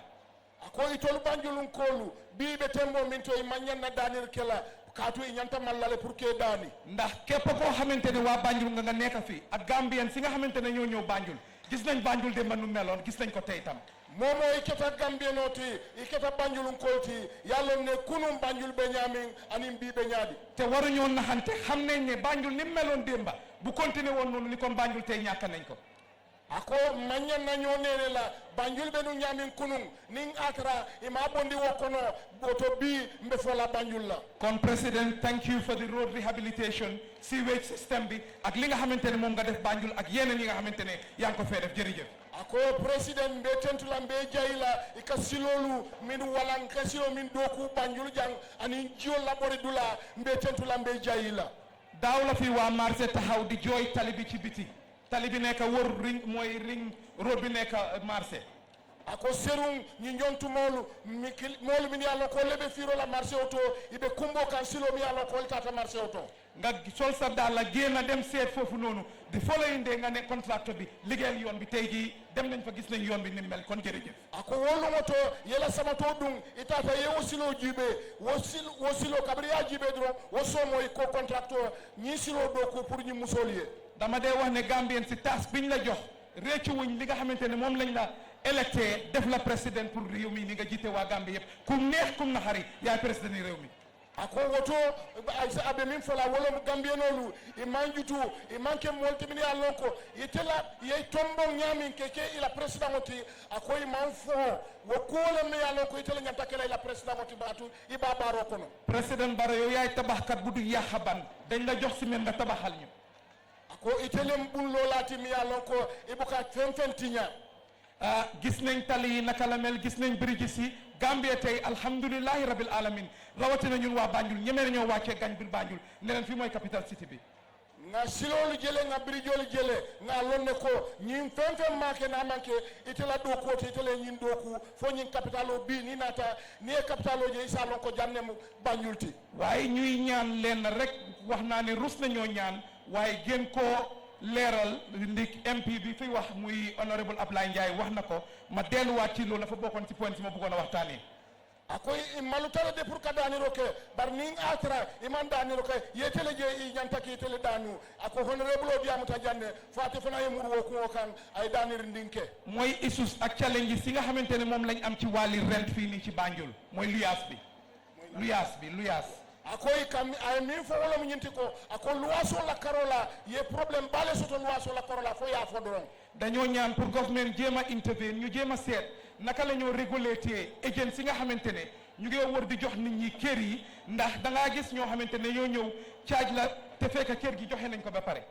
ako itol Banjulun koolu bii be tembo min to manyan na danir kela kaatu i ñanta mallale pour que daani ndax képp koo xamante ne waa Banjul nga nekk fii ak Gambien si nga xamante ne ñoo ñëw Banjul gis nañ Banjul de nu meloon gis nañ ko tey tam momo iketa Gambienoti iketa Banjulun kolti yàlla ne kunum Banjul be ñaamin anim bii be ñaadi te waruñoo naxante xam nañ ne Banjul ni meloon démba bu continuer woon noonu ni kon Banjul tey ñàkk nañ ko ako manyan na ñoo nene la Banjul be nu ñaamin kunum ning akra ima bondi wokono boto bi mbe fola Banjul la kon President thank you for the road rehabilitation sewage system bi ak li nga xamante ne moom nga def Banjul ak yeneen yi nga xamante ne yaa ngi ko fee def jërëjëf ako president mbe tentula mbe jayla ika silolu min walan ka silo min doku Banjul jang ani jio labori dula mbe tentula mbe jayla daaw la fi waa marché taxaw di jooy tali bi ci biti tali bi nekk wër ring road bi nekk marché ako serum ñi ñontu molu min yàlla ko lebe firo la marché auto ibe kumbo kan silo mi yàlla ko tata marché auto nga sol sa daal la génn dem seet foofu noonu di following de nga ne contracteur bi liggéeyal yoon bi tey jii dem nañ fa gis nañ yoon bi ni mel kon jërëjëf ako wolu moto yela sama to dum itata ye wo silo jibe wo silo kabriya jibe dron wo somo ko contracteur ñi silo do ko pour ñi musolier dama dee wax ne Gambien si task biñ la jox réccu wuñ li nga xamante ne moom lañ la électé def la président pour réew mi ni nga jiite waa Gambie yëpp kum neex kum naxari yaay président ni réew mi ako woto aysa abe min fola wolo Gambienolu e manjutu e manke molti min ya lonko yetela ye tombon nyamin keke ila président oti ako e man fo wo kole mi ya lonko yetela nyanta kala ila président oti batu iba baro kono président Barrow yow yaay tabaxkat bu du yaxaban dañ la jox si men nga tabaxal ñu ako itelem bun lolati mi ya lonko ibuka fenfentinya gis nañ tali yi naka la mel gis nañ bridges yi Gambia tey alhamdulilahi rabil alamin rawatina ñun waa Banjul ñeme nañoo wàccee gañ bir Banjul ne leen fii mooy capital city bi nga silolu jele nga brijol jele nga lonne ko ñin fenfe make na manke itela do ko itela ñin do ku fo ñin capitalo bi ni nata ni capitalo je isa lon ko janne mu Banjulti waaye ñuy ñaan leen rek wax naa ne rus nañoo ñaan waaye gën koo leeral ndik MP bi fi wax muy honorable Ablaye Ndiaye wax na ko ma delluwaat ci loolu dafa bokkoon ci point si ma bëggoon a waxtaanee. akoy malutara de pour kada ni roke bar ning atra iman dani roke yetele je i nyanta ki tele danu ako honorable odi amuta janne fati fana yemur wo ko kan ay dani rindinke mooy issues ak challenges yi nga xamante ne moom lañ am ci wàlli rent fii nii ci Banjul mooy luyaas bi akoy kam ay min fo wala mu nyinti ko ako luwaso la karola ye problème bale soto luwaso la karola fo ya fo doron dañoo ñaan pour government jéem a intervene ñu jéem a seet naka la ñoo réguler agents yi nga xamante ne ñu ngi wër di jox nit ñi kër yi ndax da ngaa gis ñoo xamante ne ñoo ñëw caaj la te fekk kër gi joxe nañ ko ba pare.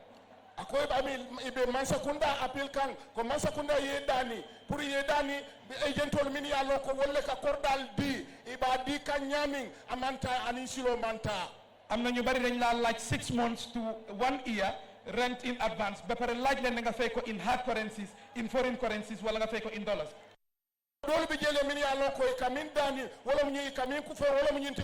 akoy ami ibe Mansakunda appel kan ko Mansakunda ye dani pour ye dani bi agentol min ya lo ko wolle ka kordal di iba di kan nyamin amanta ani silo manta am na ñu bari dañ laa laaj 6 months to 1 year rent in advance ba pare laaj leen nga fay ko in hard currencies in foreign currencies wala nga fay ko in dollars. dole bi jele min ya lo ko kamin dani wala mu ñi kamin ku fe wala mu ñinti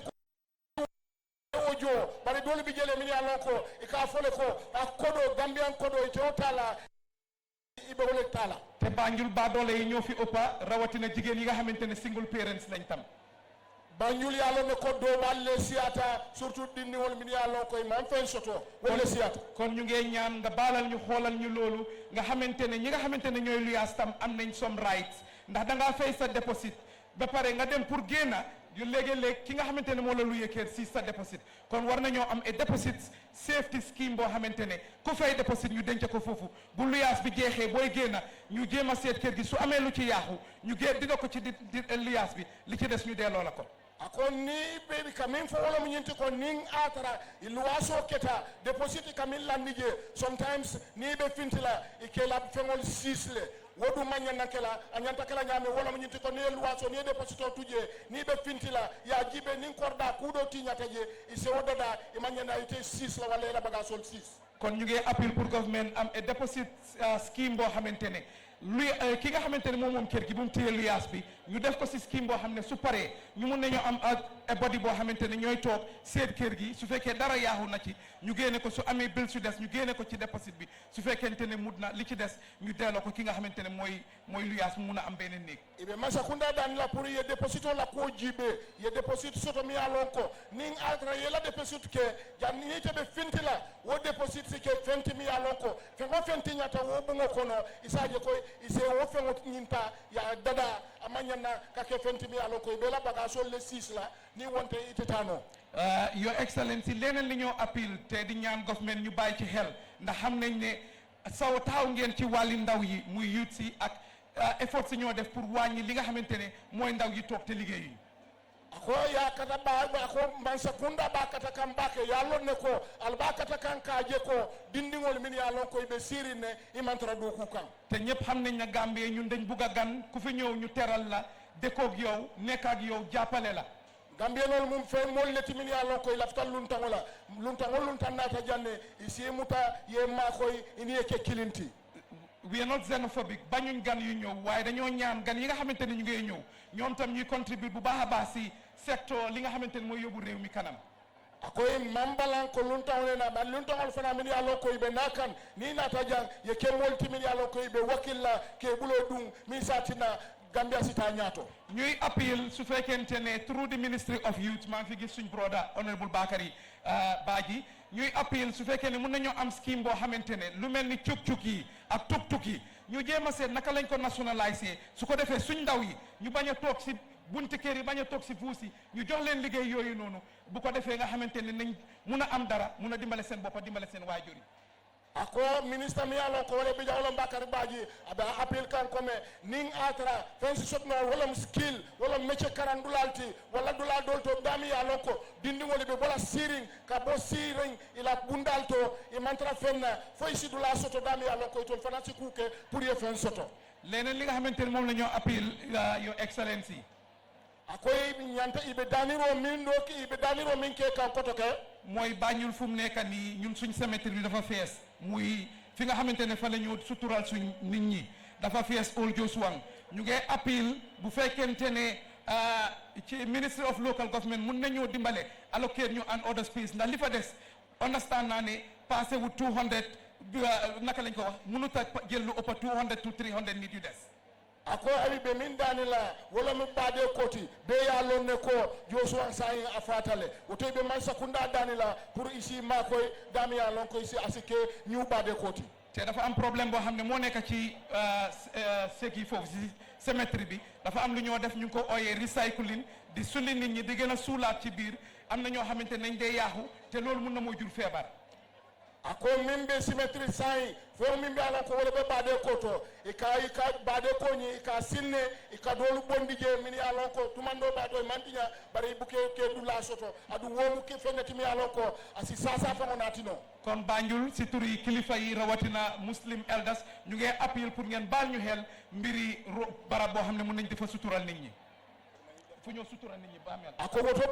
ojo bari dole bi jele min ya lo ko e ka fole ko akodo Gambian kodo e totala ibe wala tala te Banjul ba doole yi ñoo fi ëppa rawatina jigéen yi nga xamante ne single parents lañ tam. Banjul ya lo ne ko do walle siata surtout dinni wol min ya lo ko man fen soto wala siata kon ñu ngi ñaan nga baalal ñu xoolal ñu loolu nga xamante ne ñi nga xamante ne ñooy luyaas tam am nañ some rights ndax da ngaa fay sa déposit ba pare nga dem pour génna yu léegi-léeg ki nga xamante ne moo la luyee kër si sa déposit kon war nañoo am déposit safety scheme boo xamante ne ku fay déposit ñu denc ko foofu bu luyaas bi jeexee booy génna ñu jéem a seet kër gi su amee lu ci yaaxu ñu dina ko ci di luyaas bi li ci des ñu delloo la ko. ako ni bebi kamin fo wala mu ñinti ko ning atara luwaso keta deposit kamin landije sometimes ni be fintila ikela fengol sisle wodu manya nakela anyanta kala nyame wala mu ñinti ko ni luwaso ni deposito tuje ni be fintila ya jibe nin korda kudo tinyataje ise wodada imanya na ite sis la wala la baga sol sis kon ñu ngi appel pour government am a deposit scheme boo xamante ne luy ki nga xamante ne moom kër gi bu mu téye luyaas bi ñu def ko si scheme boo xam ne su paree ñu mun nañoo am a body boo xamante ne ñooy toog seet kër gi su fekkee dara yaaxu na ci ñu génne ko su amee bil su des ñu génne ko ci déposit bi su fekkente ne mut na li ci des ñu delloo ko ki nga xamante ne mooy luyaas mu mun a am beneen néeg. ibe Mansakunda dan la pour ye deposito la ko jibe ye deposit soto mi alon ko ning altra ye la deposit ke jan ni tebe fintila wo deposit ke fenti mi alon ko fengo fenti nyata wo bungo kono isaje ko ise wo fengo nyinta ya dada amanyana ka ke fenti mi alon ko be la baga sol le 6 la ni wonte itetano Your Excellency leneen li ñoo appel te di ñaan government ñu bàyyi ci xel ndax xam nañ ne saw taxaw ngeen ci wàlli ndaw yi muy youth si ak effort si ñoo def pour wàññi li nga xamante ne mooy ndaw yi toog te liggéey yi ako ya kata ba ko Mansakunda ba kata kan bake ya lon ne ko al ba kata kan kaaje ko dindingol min ya lon ko be sirine imantra do ku kan te ñëpp xam nañ ne Gambie ñun dañ bugg a gan ku fi ñëw ñu teral la dëkkoog yow nekk ak yow jàppale la Gambie nol mum fe mol leti min ya lon ko laftal luntan nata janne isi muta ye ma koy ini ke kilinti we are not xenophobic bañuñ gan yu ñëw waaye dañoo ñaan gan yi nga xamante ne ñu ngi ñëw ñoom tam ñuy contribute bu baax a baax si secteur li nga xamante ne mooy yóbbu réew mi kanam akoy mambalan ko luntan na ba luntan fana min ya lon ko be nakan ni nata jang ye ke molti min ya lon ko be wakilla ke bulo dum mi satina Gambia sita ñaato ñuy appeal su fekkente ne through the Ministry of Youth maa ngi fi gis suñ brother honorable Bakary Badji ñuy appeal su fekkee ne mun nañoo am scheme boo xamante ne lu mel ni cuk-cuk yi ak tuk-tuk yi ñu jéem a seet naka lañ ko nationaliser su ko defee suñ ndaw yi ñu bañ a toog si bunti kër yi bañ a toog si fuus yi ñu jox leen liggéey yooyu noonu bu ko defee nga xamante ne nañ mun a am dara mun a dimbale seen boppa dimbale seen waajur yi ako ministre mi yalo ko wala bi jawlo Bakary Badji aba appel kan ko me ning atra fensi sotno wala skill wala métier karandulalti wala dula dolto dami yalo ko dindi wala be bola siring ka bo siring ila bundalto e mantra fenna foy si dula soto dami yalo ko ton fanasi kuke pour ye fen soto leneen li nga xamante ne moom la ñoo appel Your Excellency akoy ñanta ibe daniro min do ki ibe daniro min ke kan koto ke mooy Banjul fu mu nekk nii ñun suñ cemetery bi dafa fees muy fi nga xamante ne fa la ñu sutural suñ nit ñi dafa fees Old Josuwang ñu ngi appeal bu fekkente ne ci Ministry of Local Government mun nañoo dimbale allocate ñu an other space ndax li fa des understand naa ne passé wu 200 naka lañ ko wax mënut a jël lu ëpp 200 to 300 nit yu des ako abi be min danila wala mi bade koti be ya lonne ko Joshua sai afatale woto be man sakunda danila pour ici ma koy dami ya lon ko ici asike ñu bade koti te dafa am problème boo xam ne moo nekk ci seki foofu si cemetery bi dafa am lu ñoo def ñu ngi ko ooyee recycling di sulli nit ñi di gën a suulaat ci biir am na ñoo xamante nañ dee yaaxu te loolu mun na moo jur feebar ako min be symétrie sai fo min be ala ko wala be bade koto e ka bade ko ni ka sinne e ka dolu bondi je min ya lon ko tumando bado mantinya bari buke ke dula soto adu womu ke fengati mi ya lon ko asi sasa fa ngonatino kon Banjul si turi kilifa yi rawatina muslim elders ñu ngi appel pour ngeen baal ñu xel mbiri barab boo xam ne mun nañ defa sutural nit ñi fu ñoo sutural nit ñi ba mel ako woto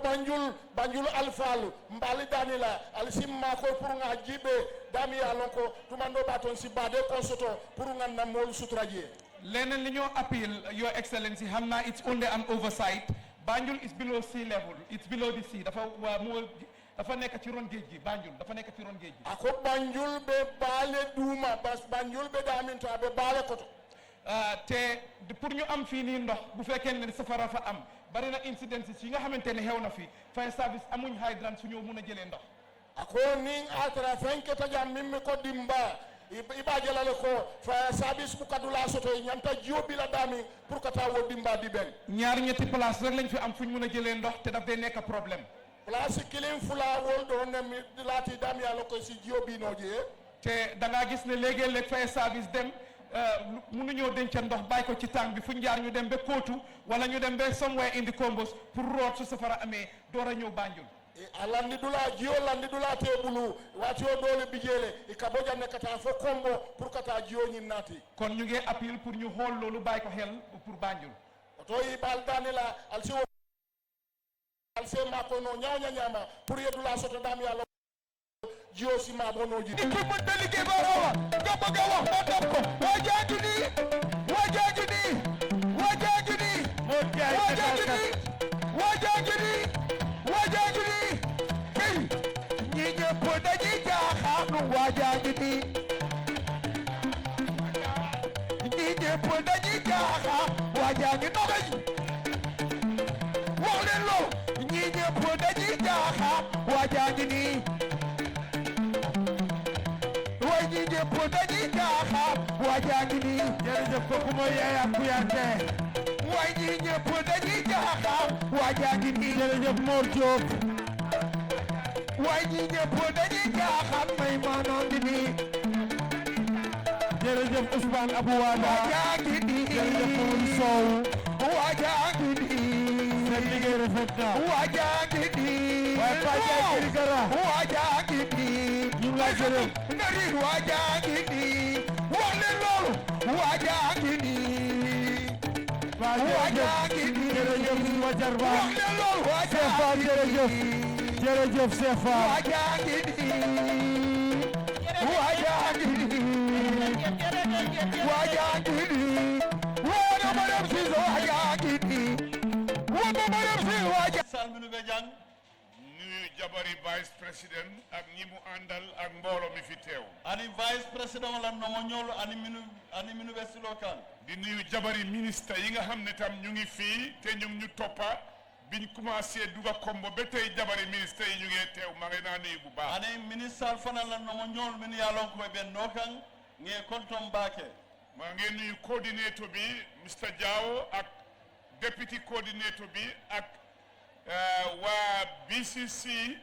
Banjul alfalu mbali danila alsimma ko pour nga jibe dami ya lon ko tumando baton si bade ko soto pour nga na mol suturaje leneen li ñoo appel your excellency xam naa it's only an oversight Banjul is below sea level it's below the sea dafa nekk ci ron géej gi Banjul dafa nekk ci ron géej gi ako Banjul be baale duuma Banjul be daminta be baale koto te pour ñu am fii nii ndox bu fekkee ne safara fa am bari na incidents yi nga xamante ne xew na fi fire service amuñ hydrant su ñëw mun a jëlee ndox ako nin atara fenke tajam mimmi ko dimba iba jalale ko fire service bu kadula soto ñanta jiobi la dami pour que ta wo dimba di ben ñaar ñetti place rek lañ fi am fuñ mun a jëlee ndox te daf day nekk problème place kilin fula wol do ne mi lati dami yàlla ko si jiobi no je te da ngaa gis ne léegi-léeg fire service dem mënuñoo denc ndox bàyyi ko ci tàng bi fu njaar ñu dem ba Kootu wala ñu dem ba somewhere in the combos pour root su safara amee door a ñëw Banjul landi dula tebulu wati o dole bijele e kaboja ne kata fo kombo pour kata jio ñi nati kon ñu ngi appel pour ñu xool loolu bàyyi ko xel pour Banjul to yi bal danila alsi ma ko no ñama pour yedula soto dam yàlla jio si ma bonoji ko mo delige Barrow nga bëgg a wax ma dam ko wajaaju ni hey ñi ñëpp dañuy jaaxaanu wajaaju ni ñi ñëpp dañuy jaaxaan wajaaju noxay wax leen loo ñi ñëpp dañuy jaaxaan wajaaju ni way ñi ñëpp dañuy jaaxaan wajaaju ni jërëjëf kooku mooy Yaya Kuyate way ñi ñëpp dañuy jaaxaan wajaaju ni jërëjëf Mor Diop way ñi ñëpp dañuy jaaxaan may maanoon di ni jërëjëf Ousmane Abou Wada wajaaju ni jërëjëf Mamadou Sow wajaaju ni seen liggéey rafet na wajaaju ni waaye Paja Kirigara wajaaju ni ñu ngi lay gërëm ngari wajaaju ni wax leen loolu wajaaju ni wajaaju ni jërëjëf Wajar Ba wax leen loolu Sefa jërëjëf Sefa wajaaju ni wajaaju ni wajaaju ni wona madam si wajaaju ni wona madam si wajaaju salminu be jang nuyu jabari vice president ak ñi mu àndal ak mbooloo mi fi teew ani vice president la no mo ñol ani minu be local di nuyu jabari ministre yi nga xam ne tam ñu ngi fii te ñu ngi ñu toppa biñ commencé duga kombo ba tey jabari ministre yi ñu ngi teew ma ngi naa nuyu bu baax ani ministre fana la no mo ñol min ya lon ko be nokan nge kontom baake maa ngi nuyu coordinator bi Mr Diawo ak deputy coordinator bi ak waa BCC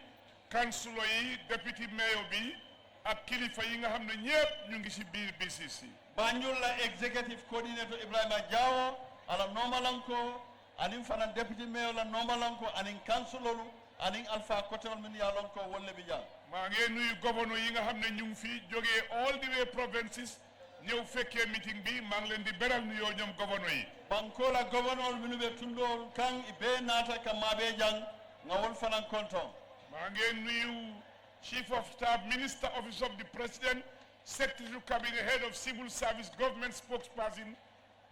councilor yi deputy mayor bi ak kilifa yi nga xam ne ñëpp ñu ngi si biir BCC Banjul la executive coordinator Ibrahima Diawo ala nomalanko anin fana deputy mayor la nomalanko anin councilor anin Alpha Kotel min ya lon ko wolle bi jang maa ngi nuyu gouverneur yi nga xam ne ñu ngi fi jógee all the way provinces ñëw fekkee meeting bi maa ngi leen di beral nuyoo ñoom gouverneur yi bankola governor minube tundol kan ibe nata kamabe jang ngawol fanan konton maa ngi nuyu Chief of Staff, Minister, Office of the President, Secretary to Cabinet, Head of Civil Service, Government Spokesperson,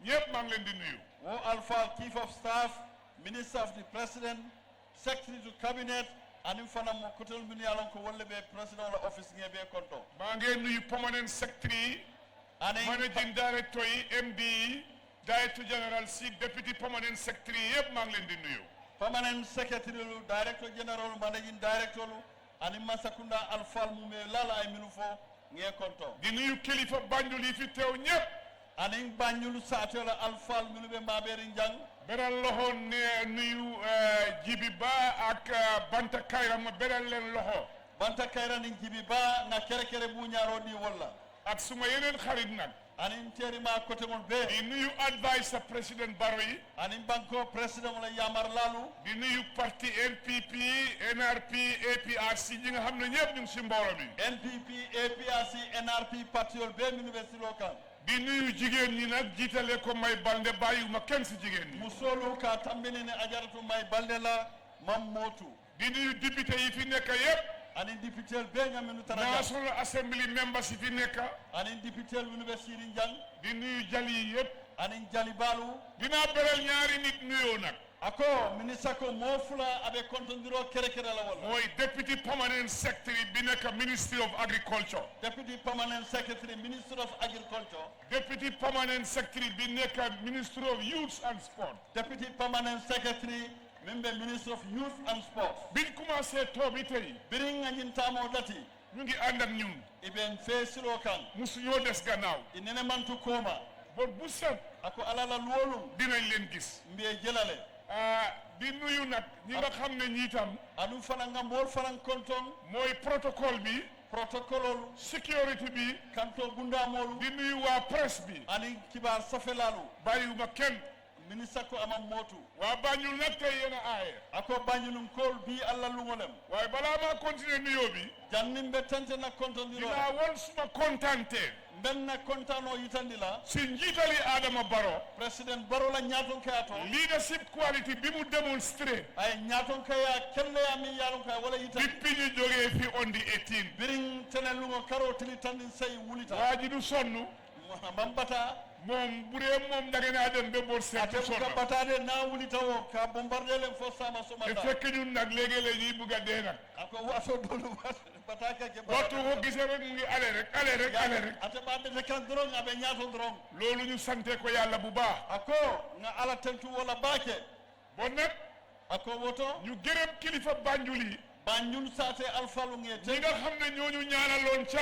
ñëpp maa ngi leen di nuyu. wo Alpha Chief of Staff, Minister of the President, Secretary to Cabinet, and fana mo kotel min yalon ko wolle be President of Office ngebe konton. maa ngi nuyu Permanent Secretary, Managing Director yi, MD yi, Director General si Deputy Permanent Secretary yëpp maa ngi leen di nuyu. Permanent Secretary, Director General, Managing Director, and Masakunda Alfal Mume Lala ay minufo nge konton. di nuyu kilifa Banjul yi fi teew ñëpp. Aning Banjul Satola Alfal minube Maberi Njang. beral loxo ne nuyu Jibi Ba ak Banta Kayra ma beral leen loxo. Banta Kayra ni Jibi Ba na kere bu ñaaro di walla. ak suma yeneen xarit nag. Anin terima kote mon be. di nuyu adviser président Barrow yi. Anin banko président wala Yamar Lalu. di nuyu parti NPP NRP APRC ñi nga xam ne ñëpp ñu ngi si mbooloo mi. NPP APRC NRP partiol be université local. di nuyu jigéen ñi nag jiitale ko May Balde bàyyiwuma kenn si jigéen ñi. musolu ka tambini ne ajaratu May Balde la mam motu. di nuyu député yi fi nekk yëpp. Anin député be nga menu taraja. National Assembly members yi fi nekk. Anin député université Njang. di nuyu jali yi yëpp. Anin jali balu. dinaa beral ñaari nit nuyoo nag. ako ministre ko mofula abe kontondiro kere la wala. mooy Deputy Permanent Secretary bi nekk Ministry of Agriculture. Deputy Permanent Secretary Minister of Agriculture. Deputy Permanent Secretary bi nekk Ministry of Youth and Sport. Deputy Permanent Secretary member Minister of Youth and Sports. biñ commencé too bi tey. birin nga ñin tamo dati. ñu ngi ànd ak ñun. iben feesilo kan. musu ñoo des gannaaw. inene mantu koma. bon bu set. ako alala luwolu. dinañ leen gis. mbiye jëlale. di nuyu nag ñi nga xam ne ñi tam. anu fana nga mbool fana konton. mooy protocole bi. protocole sécurité bi. kanto bundamoolu. di nuyu waa presse bi. ani kibaar safelalu. bàyyiwuma kenn. ministre ko amam mootu. waa Banjul nag tey yéen a aaye. ako Banjulum kool bii Allah lumolem. waaye balaa maa continuer nuyoo bi. jannim be tante na kontondiro. dinaa won suma kontante. mben na kontano yitandi la. si njiitali Adama Barrow. President Barrow la ñaaton kayato. leadership quality bi mu démonstré. ay ñaaton kaya kelle ya mi yaalon kaya wala yitandi. depuis ñu jógee fi on the 18. birin tene lungo karo tili tandin say wulita. waa ji du sonn. bambata. moom bu dee moom da ngeen a dem ba boor seet. ate buka batade na wulita wo ka bombarder len fo sama somata. te fekk ñun nag léegi-léeg ñuy bugg a dee nag. ako wato dolu bataka ke waxtu ko gisee rek mu ngi ale rek. ate ba de kan drong abe ñaato drong. loolu ñu sante ko yàlla bu baax. ako nga ala tentu wala baake. bon nag. ako woto. ñu gërëm kilifa Banjul yi. Banjul saate alfalu ngete. ñi nga xam ne ñooñu ñaanaloon ca.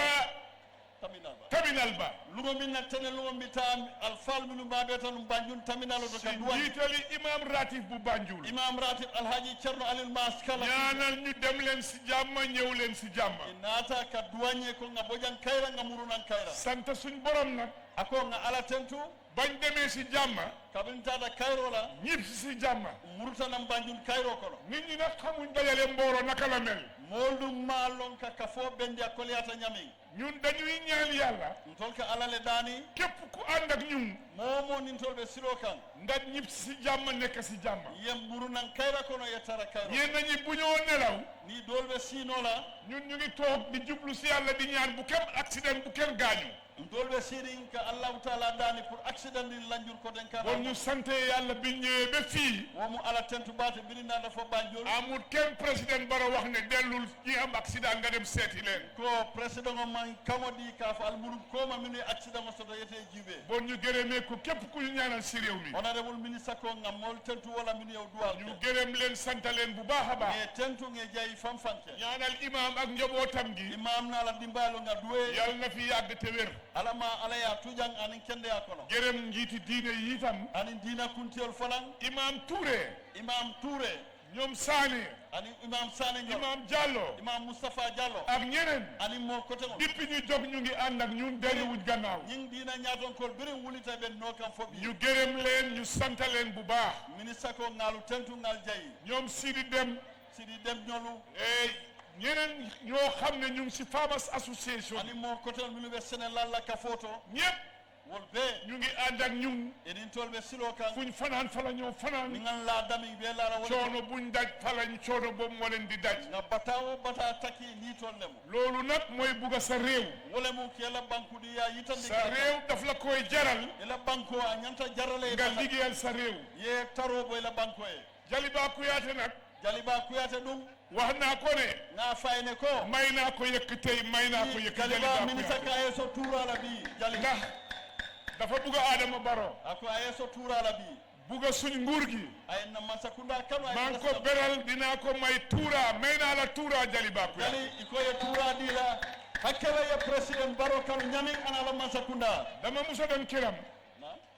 terminal ba. lugo min na tene lugo mi tam alfal minu babe tan Banjul terminal do ka duwa. jiitali imam ratib bu Banjul. imam ratib alhaji Cerno Alil Mas kala. ñaanal ñu dem leen si jàmm ñëw leen si jàmm. naata ka duwañe ko nga bojan kayra nga murunan kayra. sant suñ borom nag. ako nga ala tentu. bañ demee si jàmm. kabin tada kayro la. ñib si jàmm. murutanam Banjul kayro kono. nit ñi nag xamuñ dajale mbooro naka la mel. moolu maalon ka kafo bendi a koliyata ñami. ñun dañuy ñaan yàlla. ntol ka alale daani. képp ku ànd ak ñun. moomoo nin tol be silo kan. nga ñib si jàmm nekk si jàmm. yem murunan kayra kono yettara kayro. yéen nañi bu ñoo nelaw. ni dool be siino la. ñun ñu ngi toog di jublu si yàlla di ñaan bu kenn accident bu kenn gaañu. ndol be sirin ka Allahu taala daani pour accident ni lanjur ko den kana. bon ñu sante yàlla bi ñëwee ba fii. womu ala tentu baate biri naa dafa Banjul. amul kenn président Barrow wax ne dellul ñi am accident nga dem seeti leen. ko président o man kamodi ka fa almuru ko ma minu accident o soto yete jibe. bon ñu gërëmee ko képp ku ñu ñaanal si réew mi. honorable ministre ko ngam mol tentu wala min yow duwal. ñu gërëm leen sant leen bu baax a baax. mais tentu nge jayi fanfanke. ñaanal imam ak njabootam gi. imam naa la dimbaalo nga duwe. yàlla na fi yàgg te wér. alama ala ya tujang anin kende ya kono. gërëm njiiti diine yi itam. anin diina kuntiyol fanan. imam Touré. imam Touré. ñoom Sané. ani imam Sané Ndiol. imam Diallo. imam Moustapha Diallo. ak ñeneen. ani moo côté mo. depuis ñu jóg ñu ngi ànd ak ñun delluwuñ gannaaw. ñing diina ñaaton kol birin wulita ben no kam fobi. ñu gërëm leen ñu sant leen bu baax. ministre ko ngaalu tentu ngaal jayi. ñoom Sidi Dem. Sidi Dem ñolu. ñeneen ñoo xam ne ñu ngi si Farmers Association. ani moo côté minu be Sénégal la ka photo. ñëpp wolbe ñu ngi ànd ak ñun enin tolbe silo kan fuñ fanaan fa la ñoo fanaan ni ngan la dami be la la coono buñ daj fa lañ coono boobu moo leen di daj na batawo bata taki ni tollem loolu nag mooy bugga sa réew wala mu ke la banku di ya yitandi sa réew daf la koy jaral la banko a ñanta jarale nga liggéeyal sa réew ye taro boy la banko e Jaliba Kuyate nag Jaliba Kuyate dum wax naa ko ne nga fayne ko may naa ko yëkk tey may naa ko yëkk Jaliba ministre ka yeso tura la bi Jaliba dafa bugga Adama Barrow ako ayeso tura la bi bugga suñ nguur gi ay na masakunda kanu ay maa ngi ko beral dinaa ko may tuura may naa la tuura Jaliba Kuyate Jali iko ye tura di la hakkela ye president Barrow kanu ñami ana la masakunda dama musa dem këram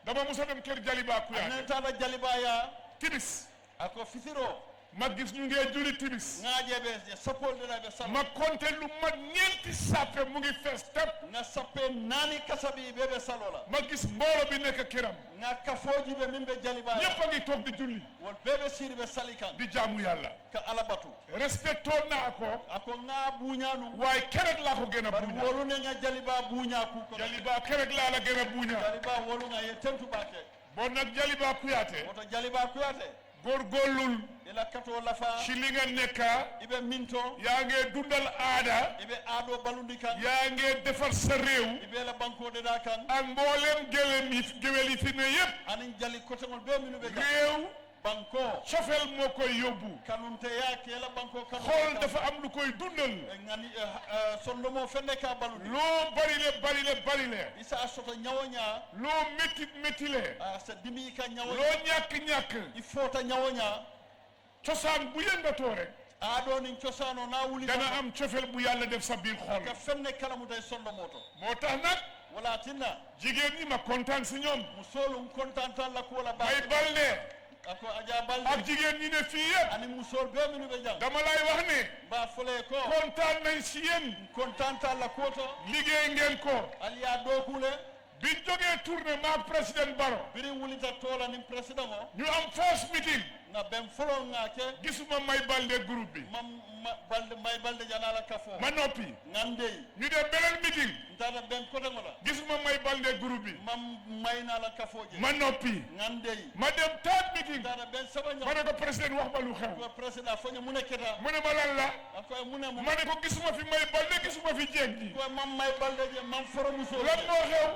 dama musa dem kër Jaliba Kuyate ane tala Jaliba ya tibis ako fitiro ma gis ñu ngee julli tibis ngaje be sapol de la be sam ma compté lu mat ñeenti sappe mu ngi fees tep nga sappe nani kasabi bebe salola ma gis mboolo bi nekk këram nga kafoji be mimbe Jaliba ñëpp a ngi toog di julli wol bebe siri be salikan di jaamu yàlla ka alabatu respectoon naa ko ako nga buñanu waaye kerek laa ko gën a buña wolu ne nga Jaliba buña ku ko Jaliba kerek laa la gën a buña Jaliba wolu nga ye tentu bake bon nag Jaliba Kuyate woto Jaliba Kuyate góorgóorlul ila kato lafa ci li nga nekka ibe minto yaa ngee dundal aada ibe aado balundi kan yaa ngee defar sa réew ibe la banko de da kan ak mbooleem géwél yi fi ne yépp anin jali côté ngol be minu be réew banko cofeel moo koy yóbbu kanunte ya ke la banko kanu xool dafa am lu koy dundal ngani sondo mo fenne ka balundi loo bari le isa soto nyawonya loo métti le sa dimi ka nyawonya loo ñàkk il faut ta nyawonya cosaan bu yëngatoo rek aado nin cosano na wuli dana am cofeel bu yàlla def sa biir xol ka fenne kala mu day sondo moto moo tax nag wala tinna jigéen ñi ma kontaan si ñoom musolum kontantan la ko la ba may balde ako aja balde ak jigéen ñi ne fii yëpp ani musol be minu be jang dama lay wax ne ba fole ko kontaan nañ si yéen kontantan la ko to liggéey ngeen ko aliya dokule biñ jógee tournée maak président Barrow biri wulita tola ni président o ñu am first meeting na ben folo ngake gisuma may balde groupe bi mam balde may balde janala kafo ma noppi ngande ñu dem beneen meeting ndada ben kote ngola gisuma may balde groupe bi mam mayna la kafo je ma noppi ngande ma dem third meeting ndada ben sabanya ma ne ko président wax ma lu xew ko président foñu mu neketa mu ne ma lan la ako mu ne ma ne ko gisuma fi may balde gisuma fi jeeg ji ko mam may balde je mam foro muso lan moo xew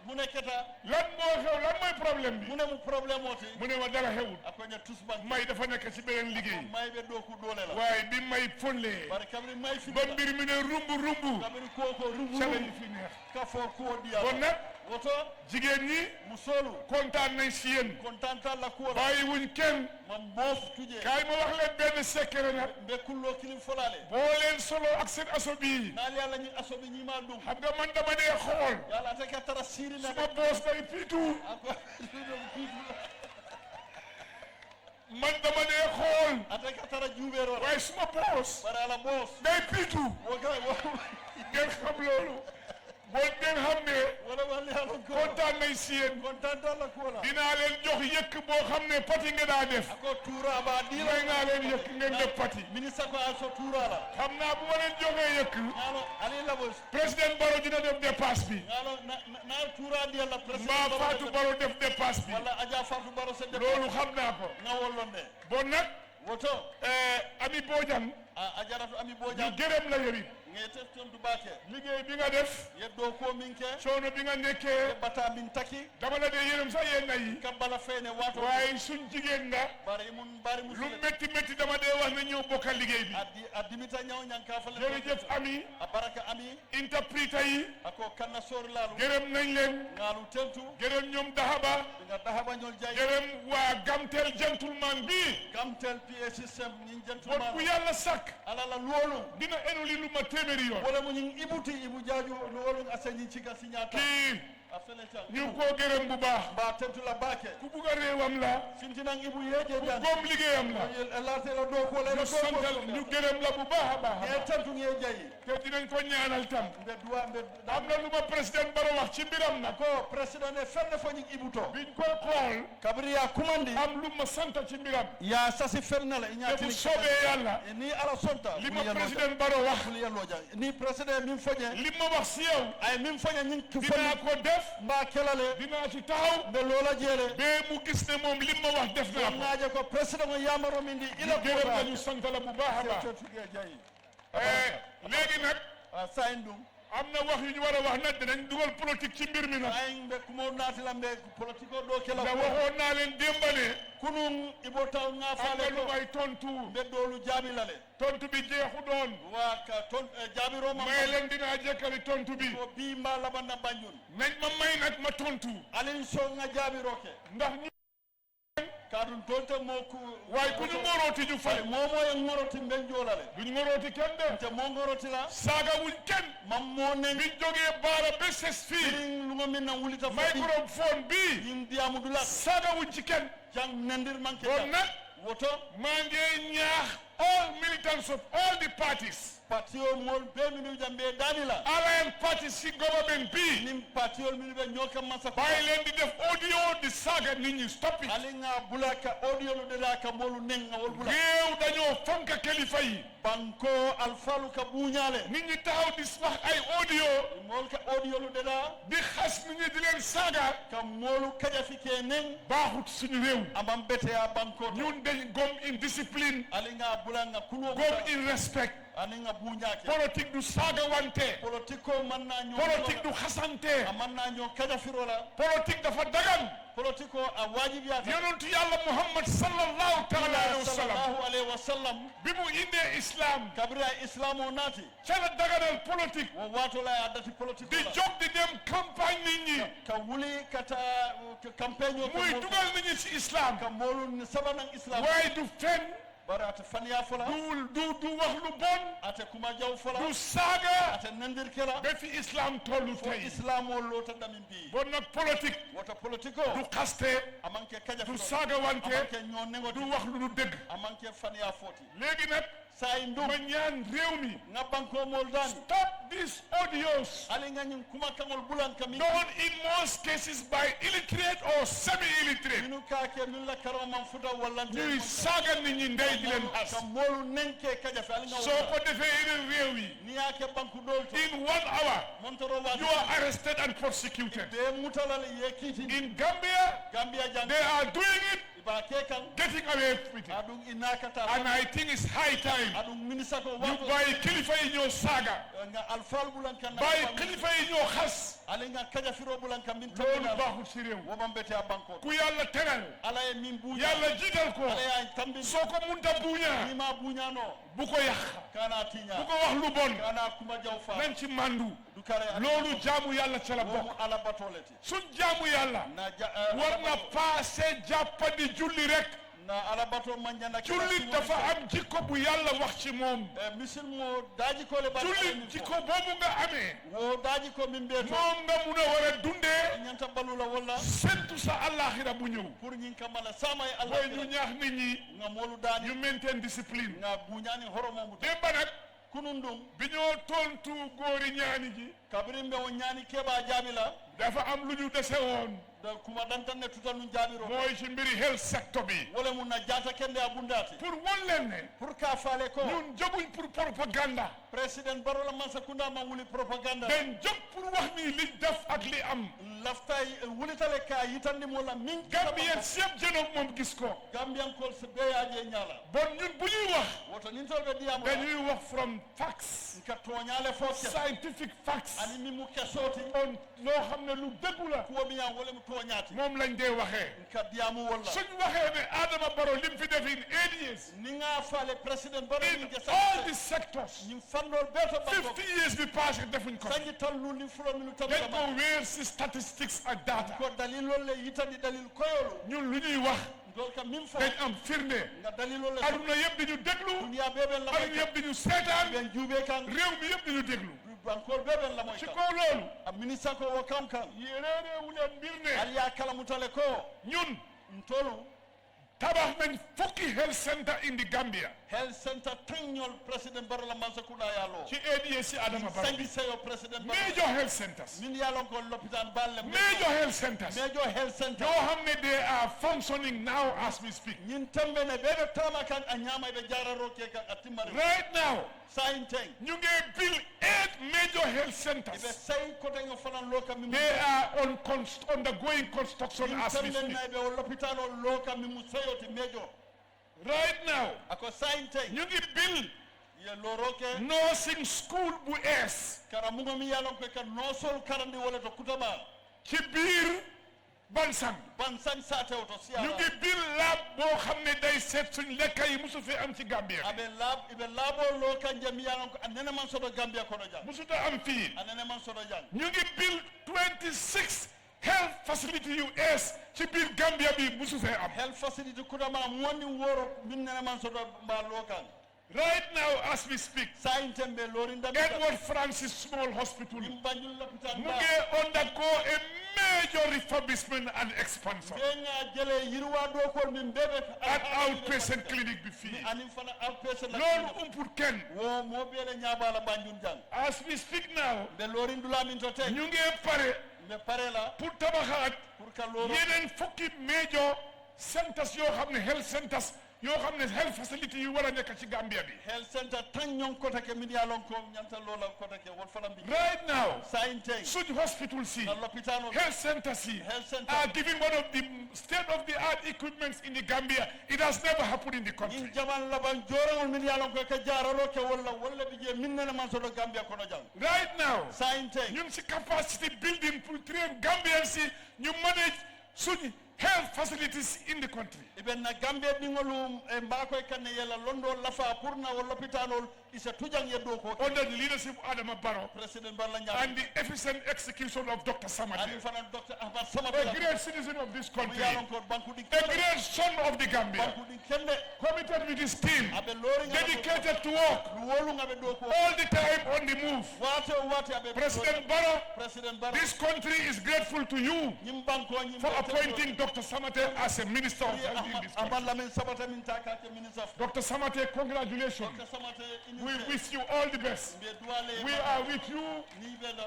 mu nekketa lan moo xew lan mooy problème bi mu ne mu problème oti mu ne ma dara xewul ako nya tusban may dafa nekk ci beneen liggéey may be doku dole la waaye bi may follee bar kabri may fi ba mbir mi ne rumbu kabri koko rumbu sala yi fi neex ka fo ko dia kon nag woto jigéen ñi musolu kontaan nañ si yéen kontanta la ko bàyyi wuñ kenn mam bof tuje kaay ma wax leen benn secret nag be kullo kilim folale boo leen solo ak seen aso bii naali yalla ñi asobi ñi ma dum xam nga man dama dee xool yalla ta ka tara siri na suma boos day piitu man dama dee xool ata ka tara juubero waaye suma boos bara la boss day piitu wo ga ngeen xam loolu boo ngeen xam ne wala wala yalla ko kontaan nañ si yéen kontanta la ko la dinaa leen jox yëkk boo xam ne pati nga daa def ako tura ba di may naa leen yëkk ngeen def pati ministre ko aso tura la xam naa bu ma leen joxee yëkk ngalo ali la boss président Barrow dina def dépasse bi ngalo na tura di la president mbaa Fatou Barrow def dépasse bi wala aja Fatou Barrow se loolu xam naa ko na wolonde bon nag woto Ami Bojang ajaratu Ami ñu Bojang gërëm la yëri ngete tontu bake liggéey bi nga def yeddo ko minke coono bi nga nekkee bata min taki dama la dee yërëm sax yéen yi kambala fene wato waaye suñ jigéen nga bari lu métti métti dama dee wax na ñëw bokkal liggéey bi adimita ñaw ñanka fale jërëjëf Ami baraka Ami interprète yi ako kanna sor lalu gërëm nañ leen ngalu tentu gërëm ñoom Dahaba nga dahaba ñol jay gërëm waa Gamtel gentleman bi gamtel PA system ñi bon gentleman bu yàlla sakk ala la lolu dina enu li lu ma téeméeri yoon wala mu ñi ibuti ibu jaaju lolu asañi ci ga siñata kii afele tan ñu ko gërëm bu baax ba tentu la bake ku bugg a réewam la fintinan ibu yeje ku jang góom liggéeyam la la tela do ko le ñu santal ñu gërëm la bu baax a baax e tentu nge jayi te dinañ ko ñaanal tam mbe duwa mbe am na lu ma président Barrow wax ci mbiram nag ko president e fenne fo ñi ibuto biñ koy xool kabriya kumandi am lu ma sant ci mbiram ya sasi fernala te iñati bu soobee yàlla ni ala sonta li ma président Barrow wax fuli yallo ja ni president min foñe li ma wax si yow ay min foñe ñin ki dinaa ko def def mba kelale dinaa ci taxaw mbe lola jele be mu gis ne moom li ma wax def naa ko ngaaje ko président o yamaro min di ila gërëm nañu sant la bu baax a baax léegi nag sayin ɗum am na wax yu ñu war a wax nag dinañ dugal politique ci mbir mi nag sayin ɓe kumo naatila mbe politique o ɗo kela da waxoon naa leen démba ne kunun ibo taw am ngafale na lu may tontu mbe ɗolu jaabilale tontu bi jeexu doon wa ka ton jaabiroma may leen dinaa jekkali tontu bi ko bi mba labanna Banjul nañ ma may nag ma tontu alin so nga jaabiroke ndax ñu kadum tonta moku waaye bu ñu ngorooti ñu fay momo e ngoroti mben jolale duñ ngorooti kenn de te mo ngoroti la saaga wuñ kenn mam mo ne biñ jógee baara ba ses fii lu ngo min na wulita microphone bi yin diamu dula saaga wuñ ci kenn jang nandir manke kon nag woto maa ngi ñaax all militants of all the parties patio mol be minu jambe danila alliance parties ci government bi nim patio minu be nyoka masa bàyyi leen di def audio di saaga nit ñi stop it alinga bulaka audio lu de la ka molu nenga wol bula réew dañoo fonk kilifa yi banko alfalu ka buñale nit ñi taxaw di wax ay audio mol ka audio lu de la di xas nit ñi di leen saaga ka molu kaja fike nen baaxut suñu réew amam bete ya banko ñun dañ gom in discipline alinga bulanga kuno gom in respect aninga buñake politique du saaga wante politiko man na ñoo politique du xasante man na ñoo kaja firola politique dafa dagan politiko a wajibiyata yonentu yàlla Muhammad sallallahu taala alayhi wa sallam bi mu indee islam kabira islamo naati ca la daganal politique wo wato la addati politiko di jóg di dem campagne nit ñi ka wuli kata campagne o muy dugal nit ñi ci islam ka molu sabanan islam waaye du fen bara ate faniya fola du wax lu bon ate kuma jaw fola du saaga ate nandir kela ba fi islam tollu tey islam o lota damin bi bon nag politique wota politiko du xaste amanke kaja du saaga wante amanke ñoo nego du wax lu du dëgg amanke faniya foti léegi nag say ndum ma ñaan réew mi nga banko mol dani stop these audios ali nga ñun kuma kamol bulan kam done in most cases by illiterate or semi-illiterate minu kaake min la karo man futa walla ñuy saaga nit ñi ndey di leen xas kam molu nenke kaja fa ali nga soo ko defee yeneen réew yi ni yake banku dol to in 1 hour montoro wa you are arrested and prosecuted de mutalal yekiti in Gambia jang they are doing it ba ke kan getting away with it adum inakata and I think it's high time adum minisa ko ñu bàyyi kilifa yi ñoo saaga nga alfal bulan kan bàyyi kilifa yi ñoo xas ali nga kaja firo bulan kan min loolu baaxul si réew wo bam bete a banko ku yàlla teral ala e min buña yàlla jiital ko ala ya tambi soo ko munta buña ni ma buña no bu ko yàq kana tiña bu ko wax lu bon kana kuma jaw fa nañ ci mandu du kare loolu jaamu yàlla ca la mo bokk ala batoleti suñ jaamu yàlla na war na paase jàppandi julli rek na ala bato manjana jullit dafa am jikko bu yàlla wax ci moom misil mo daji ko le ba jullit jikko boobu nga amee wo daji ko min be to moom nga mun a war a dundee ñanta balula wala sentu sa àllaaxira bu ñëw pour ñin kamala sama e Allah mooy ñu ñaax nit ñi nga molu dani ñu maintain discipline nga buñani horomo mu démba nag kunundum bi ñoo tontu góori ñaani ji kabrin be won ñani keba jaabila dafa am lu ñu dese woon da kuma dantan ne tutal nu jaabiro mooy ci mbiri health sector bi wala mun na jaata kende abundati pour won leen ne pour ka faale ko ñun jóguñ pour propaganda président Barrow la man sa kunda ma wuli propaganda dañ jóg pour wax ni liñ def ak li am laftay wulitale ka yitandi mo la min Gambien siep jënoog moom gis ko Gambian kol se beyaje ñala bon ñun bu ñuy wax woto nin tolbe diyamo dañuy wax from facts ka toñale fo scientific facts ani mi mu kesoti on loo xam ne lu dëggu la ko mi yan wala mu toñati moom lañ dee waxee ka diyamu wala suñ waxee ne Adama Barrow lim fi def in 8 years ni nga faale président Barrow in ni ke all the sectors ñim fandol beto ba 50 years bi passé defuñ ko sangi tallu ni fulo mi tam dañ ko wéer si statistics ak data ko dalilol le yitandi dalil koyolu ñun lu ñuy wax dol ka min fo dañ am firnde nga dalilol le aduna yëpp di ñu déglu dunya beben la aduna yëpp di ñu seetaan ben jube kan réew mi yëpp di ñu déglu bankol beben la moy ci kan kaw loolu a ministre ko wo kam kan yéenéene wu leen mbir ne ali ya kala mutale ko ñun ntolu tabax nañ fukki health center in the Gambia health center tangol president Barrow la man sa kuda yalo ci ADA si Adama Barrow sangi sayo president Barrow major health centers min yalon ko l'hôpital balle major health centers major health center yoo xam ne they are functioning now as we speak ñin tambe ne bebe tama kan a ñama be jararo ke kan atimari right now sain teng ñu ngi build 8 major major health centers. ibe say ko tango fanan loka mi They are undergoing construction as we speak. ibe l'hôpital loka mi musayo ti major. Right now, ako sainte ñu ngi build ye loroke nursing school bu ees karamungo mi yalon ko ka no sol karandi wala to kutaba ci biir Bansang. Bansang sate auto siya ñu ngi build lab boo xam ne day seet suñ lekka yi musu fi am ci Gambia. ibe labo lo kan jami yalon ko anene man sodo Gambia ko do jang musuta am fii. anene man sodo jang ñu ngi build 26 health facility yu ees ci biir Gambia bi musu fee am. health facility kutama woni woro min nene man sodo ba lo kan. Right now, as we speak, Edward Francis Small Hospital will undergo a major refurbishment and expansion. At outpatient clinic as we speak now, ñu ngi pare pour tabaxaat yeneen fukki major centers yoo xam ne health centers yoo xam ne health facility yu war a nekk ci Gambia bi. health center tan ñong ko take min yalon ko ñanta lola ko take wol falam bi. Right now, sainte such hospitals see, l'hôpital health centers see, are giving one of the state-of-the-art equipments in the Gambia. It has never happened in the country. in jaman laban jorol min yalon ko ka jaralo ke wala bi je min na man so do Gambia ko no jang. Right now, sainte ñu ngi ci capacity building pour train Gambians yi ñu manage such health facilities in the country. Iben na Gambia dingolu mbako kan yela londo lafa pour na l'hôpital isa tujang yeddo ko under the leadership of Adama Barrow President Barla and the efficient execution of Dr. Samate, and fana Dr. Ahmad Samate, a great citizen of this country, a a great son of the Gambia, committed with his team, dedicated to work, all the time on the move. President Barrow, this country is grateful to you for appointing Dr. Samate as a minister of health in this country. Dr. Samate, congratulations. We wish you all the best. We are with you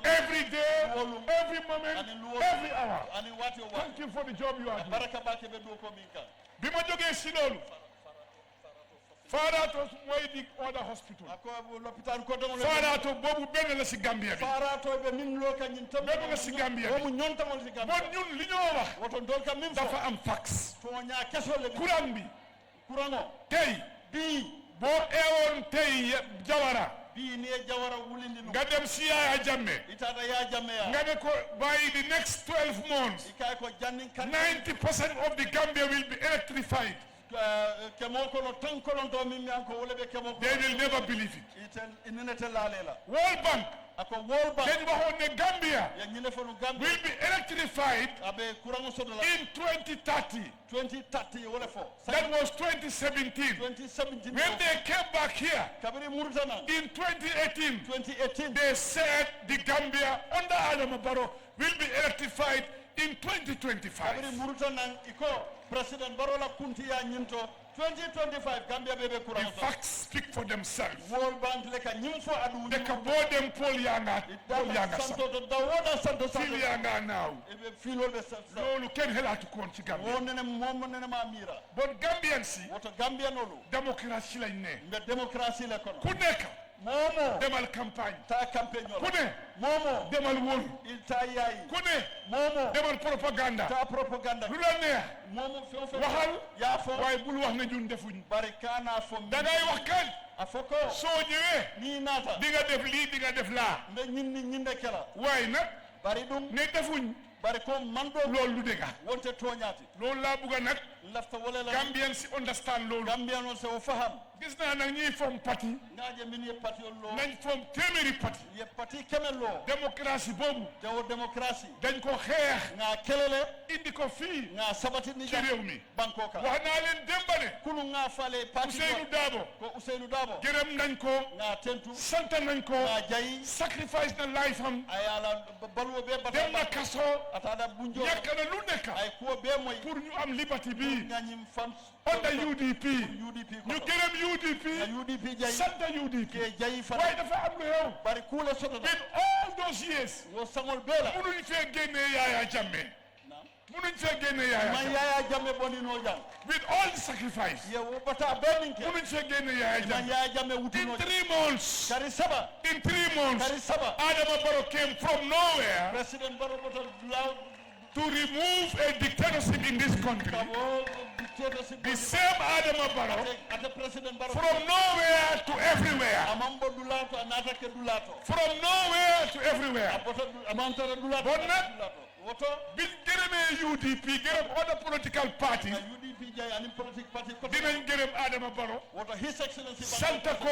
every day, every moment, every hour. Thank you for the job you are doing. Bima joge si lolu. Farato moy di other hospital. Farato bobu ben la si Gambia bi. Farato be min lo kan ñin tam. Ben la si Gambia. Bobu ñon tamol si Gambia. Bon ñun li ñoo wax. Woto ndol kam min dafa am fax. To ñaa kesso le Courant bi. Courant Tey bi boo eewoon tey Jawara bi ne Jawara wulindi nga dem si Yaya Jammeh itata ya Jammeh ya nga ne ko by the next 12 months ikay ko jannin kan 90% of the Gambia will be electrified. kemo kono tan kono to min yan ko wala be kemo They will never believe it. itel inenete lalela World Bank ako World Bank dañ waxoon ne Gambia ya ñine fonu Gambia will be electrified abe courant sodo la in 2030. 2030 wala fo That was 2017. 2017 When they came back here kabiri murtana in 2018, 2018 they said the Gambia under Adama Barrow will be electrified in 2025. kabiri murtana iko President Barola kunti ya nyinto 2025 Gambia bebe The courant facts speak for themselves. World Bank leka nyimfo adu They can board them Paul Yanga santo do dawoda santo Phil Yanga now. ebe filo be sa Lolu ken helatu kon ci Gambia. wonene mom nene ma mira But Gambians si woto Gambia nolu démocratie lañ ne. mbe démocratie le kono Ku nekk momo demal campagne. ta campagne Ku ne momo demal wóolu. il ta yayi Ku ne momo demal propaganda. ta propaganda Lu la neex momo fe waxal ya fo waaye bul wax ne ñun defuñ. barikana fo Da ngay wax kan afoko soo ñëwee ni nata di nga def lii di nga def laa. mbe ñinni ñinde kala waaye nag bari dum ne defuñ bari ko mando loolu lu dëgg. wonte toñati Loolu laa bëgg nag lafta wala la Gambians si understand loolu. Gambia non se o faham Gis naa nag ñuy form parti ngaje min ye pati lo nañ form téeméeri parti. ye pati kemelo Démocratie boobu jawo démocratie dañ ko xeex nga kelele indi ko fii nga sabati ni ci réew mi. banko ka wax naa leen démba ne kunu nga fale pati Ousseynou Dabo ko Ousseynou Dabo gërëm nañ ko nga tentu sant nañ ko nga jayi sacrifice na life am ayala balwo be dem na bata kaso atada bunjo ñàkk na lu nekk ay ko be moy pour ñu am liberté bi nga ñim fam under UDP UDP ñu ko gërëm UDP UDP jayi sant UDP ke jayi fa waaye dafa am lu xew bari kula soto in all those years wo sangol bela mënuñ fee génnee Yaya Jammeh munuñ see génne Yaya man Jammeh Yaya Jammeh bonino jang with all the sacrifice ye wo bata beninke munuñ see génne Yaya man Jammeh Yaya Jammeh in wutuno 3 months kari saba in 3 months kari saba Adama Barrow came from nowhere president Barrow boto law to remove a dictatorship in this country. kabo dictatorship The same Adama Barrow, ate president Barrow from nowhere to everywhere, amambo dulato anata ke dulato from nowhere to everywhere. aboto amantara dulato Bonna, woto biñ gërëmee UDP gërëm other political parties UDP jay ani politique party ko dinañ gërëm Adama Barrow woto his excellency sant ko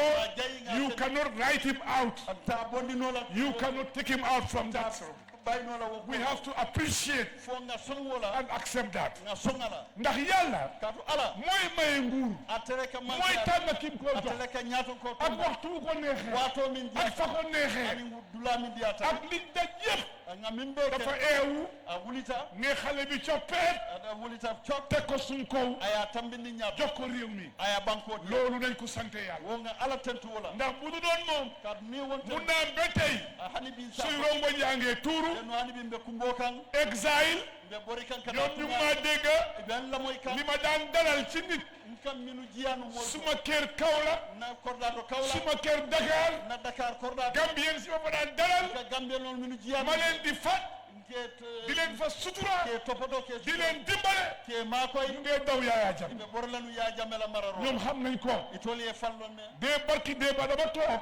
you cannot write him out, ta bondino la you cannot take him out from that. bayno la wo We have to appreciate fo nga songola and accept that. nga songala ndax yàlla katu ala mooy maye nguur, atere ka man mooy tànn kim ko jox atere ka nyaato ko ak waxtu wu ko neexee wato min ak fa ko neexee ani dula min diata ak liñ daj yëpp nga min be dafa eewu a wulita ne xale bi coppeet ada wulita chok teg ko suñ kaw aya tambindi nyaato jox ko réew mi aya banko loolu nañ ko sante yàlla wo nga ala tentu wala ndax bu du doon moom kat ni wonte mun naa ba tey hani bin sa suy rongo jàngee tuuru no hani bin be kumbo kan exile be bori kan ñoom ñu ma dégg ben la moy kan li ma daan dalal ci nit kam minu jiyanu mo suma kër Kaolack na kordato Kaolack suma kër Dakar na Dakar kordato Gambien si ma fa daan dalal ka Gambie non minu jiyanu ma leen di fat ke di leen fa sutura ke topoto ke di leen dimbale ke makoy ñu ngee daw Yaya Jammeh be borlanu ya jamela mararo ñoom xam nañ ko itoli e fallon me dee barki démba dama toog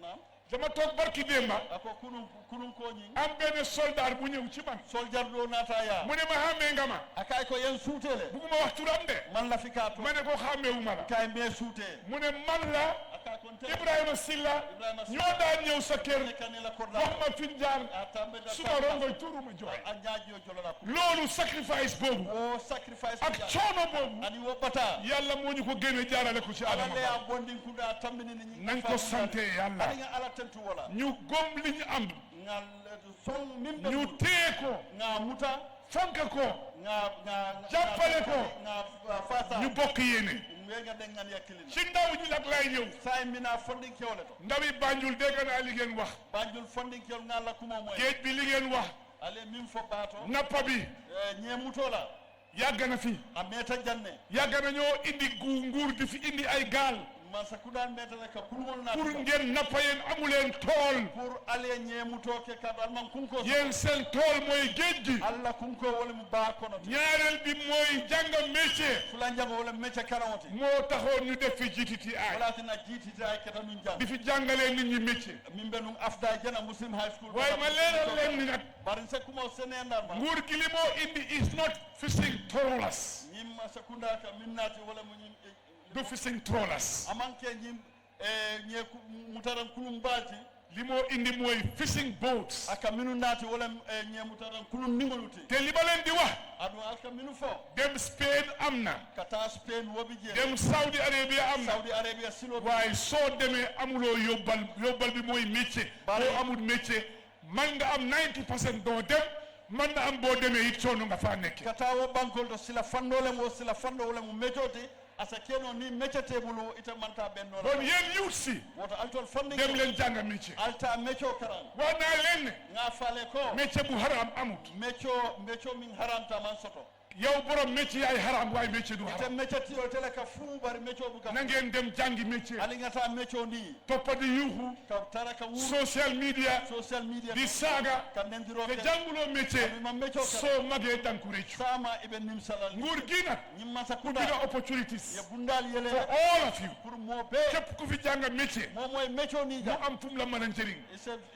nam dama toog barki démba ako kunun ko nyi am benn soldat bu ñëw ci man soldier do nata ya mu ne ma xàmmee nga ma akay ko yen suutele bugguma wax turam de man la fikato ma ne ko xàmmeewu ma la kay me suute mu ne man la akay kon te Ibrahima Silla ñoo daan ñëw sa kër kanela korda wax ma fi jaar atambe da suma rongoy tuuru ma jooy a ñaajo jolola ko loolu sacrifice boobu o sacrifice ak coono boobu ani wo bata yàlla moo ñu ko génne jaarale ko ci ala Adama le Barrow a bondin kuda tambini ni nañ ko sante yàlla ani nga ala tentu wala ñu gom li ñu am ngal son mimbe ñu téye ko nga muta fonk ko nga jàppale ko nga fasa ñu bokk yéene nga den ngan yakilina ci ndaw ñi nag lay ñëw say mina fondin kewle to ndawi Banjul dégg naa li ngeen wax Banjul fondin kewl nga la kuma moy géej bi li ngeen wax ale min fo bato nappa bi ñemutola yàgg na fi a meta janne yàgg na ñoo indi nguur di fi indi ay gaal masa kudan meta ka kulmol na pour ngeen nappa yéen amuleen tool pour ale ñemuto ke ka alman kunko yéen seen tool mooy géej gi alla kunko wala mu ba kono ñaareel bi mooy jàng métier fula jango wala métier karawoti moo taxoon ñu def fi GTTI wala tina GTTI keta nun jang di fi jàngalee nit ñi métier min be nun afda jana muslim high school waaye ma leeral leen ni nag barin se kuma sene ndar ma nguur gi li moo indi is not fishing trawlers ñim sekunda ka min naati wala mu ñim du fishing trawlers amanke ñim ñe mutaran kulum baati li moo indi mooy fishing boats aka minu naati wala ñe mutaran kulum ningoluti te li ma leen di wax adu aka minu fo dem Spain am na kata Spain wobi je dem Saudi Arabia am na Saudi Arabia silo waaye soo demee amuloo yóbbal bi mooy métier boo amul métier man nga am 90% doo dem man na am boo demee it coono nga faa nekk kata wo bankol do sila fandole mo sila fando wala mu mejoti asa keno ni métier bulu ita manta benno kon yéen youth si woto altol fandi dem leen jàng métier alta métier karan wax naa leen ne nga fale ko métier bu haram amut métier min haramta man soto yow borom métier yaay haram waaye métier du te haram métier ti o tele ka fu bari métier bu ka na ngeen dem jàngi métier ali nga ta métier ni toppa di yuuxu ka taraka wu social media di saaga ka nendiro te jànguloo métier ma métier soo magee danku réccu sama ibe nim salal nguur gi nag ñim ma sa ku kuda dina opportunities ya bundal yele for all of you pour mo be képp ku fi jàng métier mo moy métier ni mu ja am fu mu la mën a njëriñ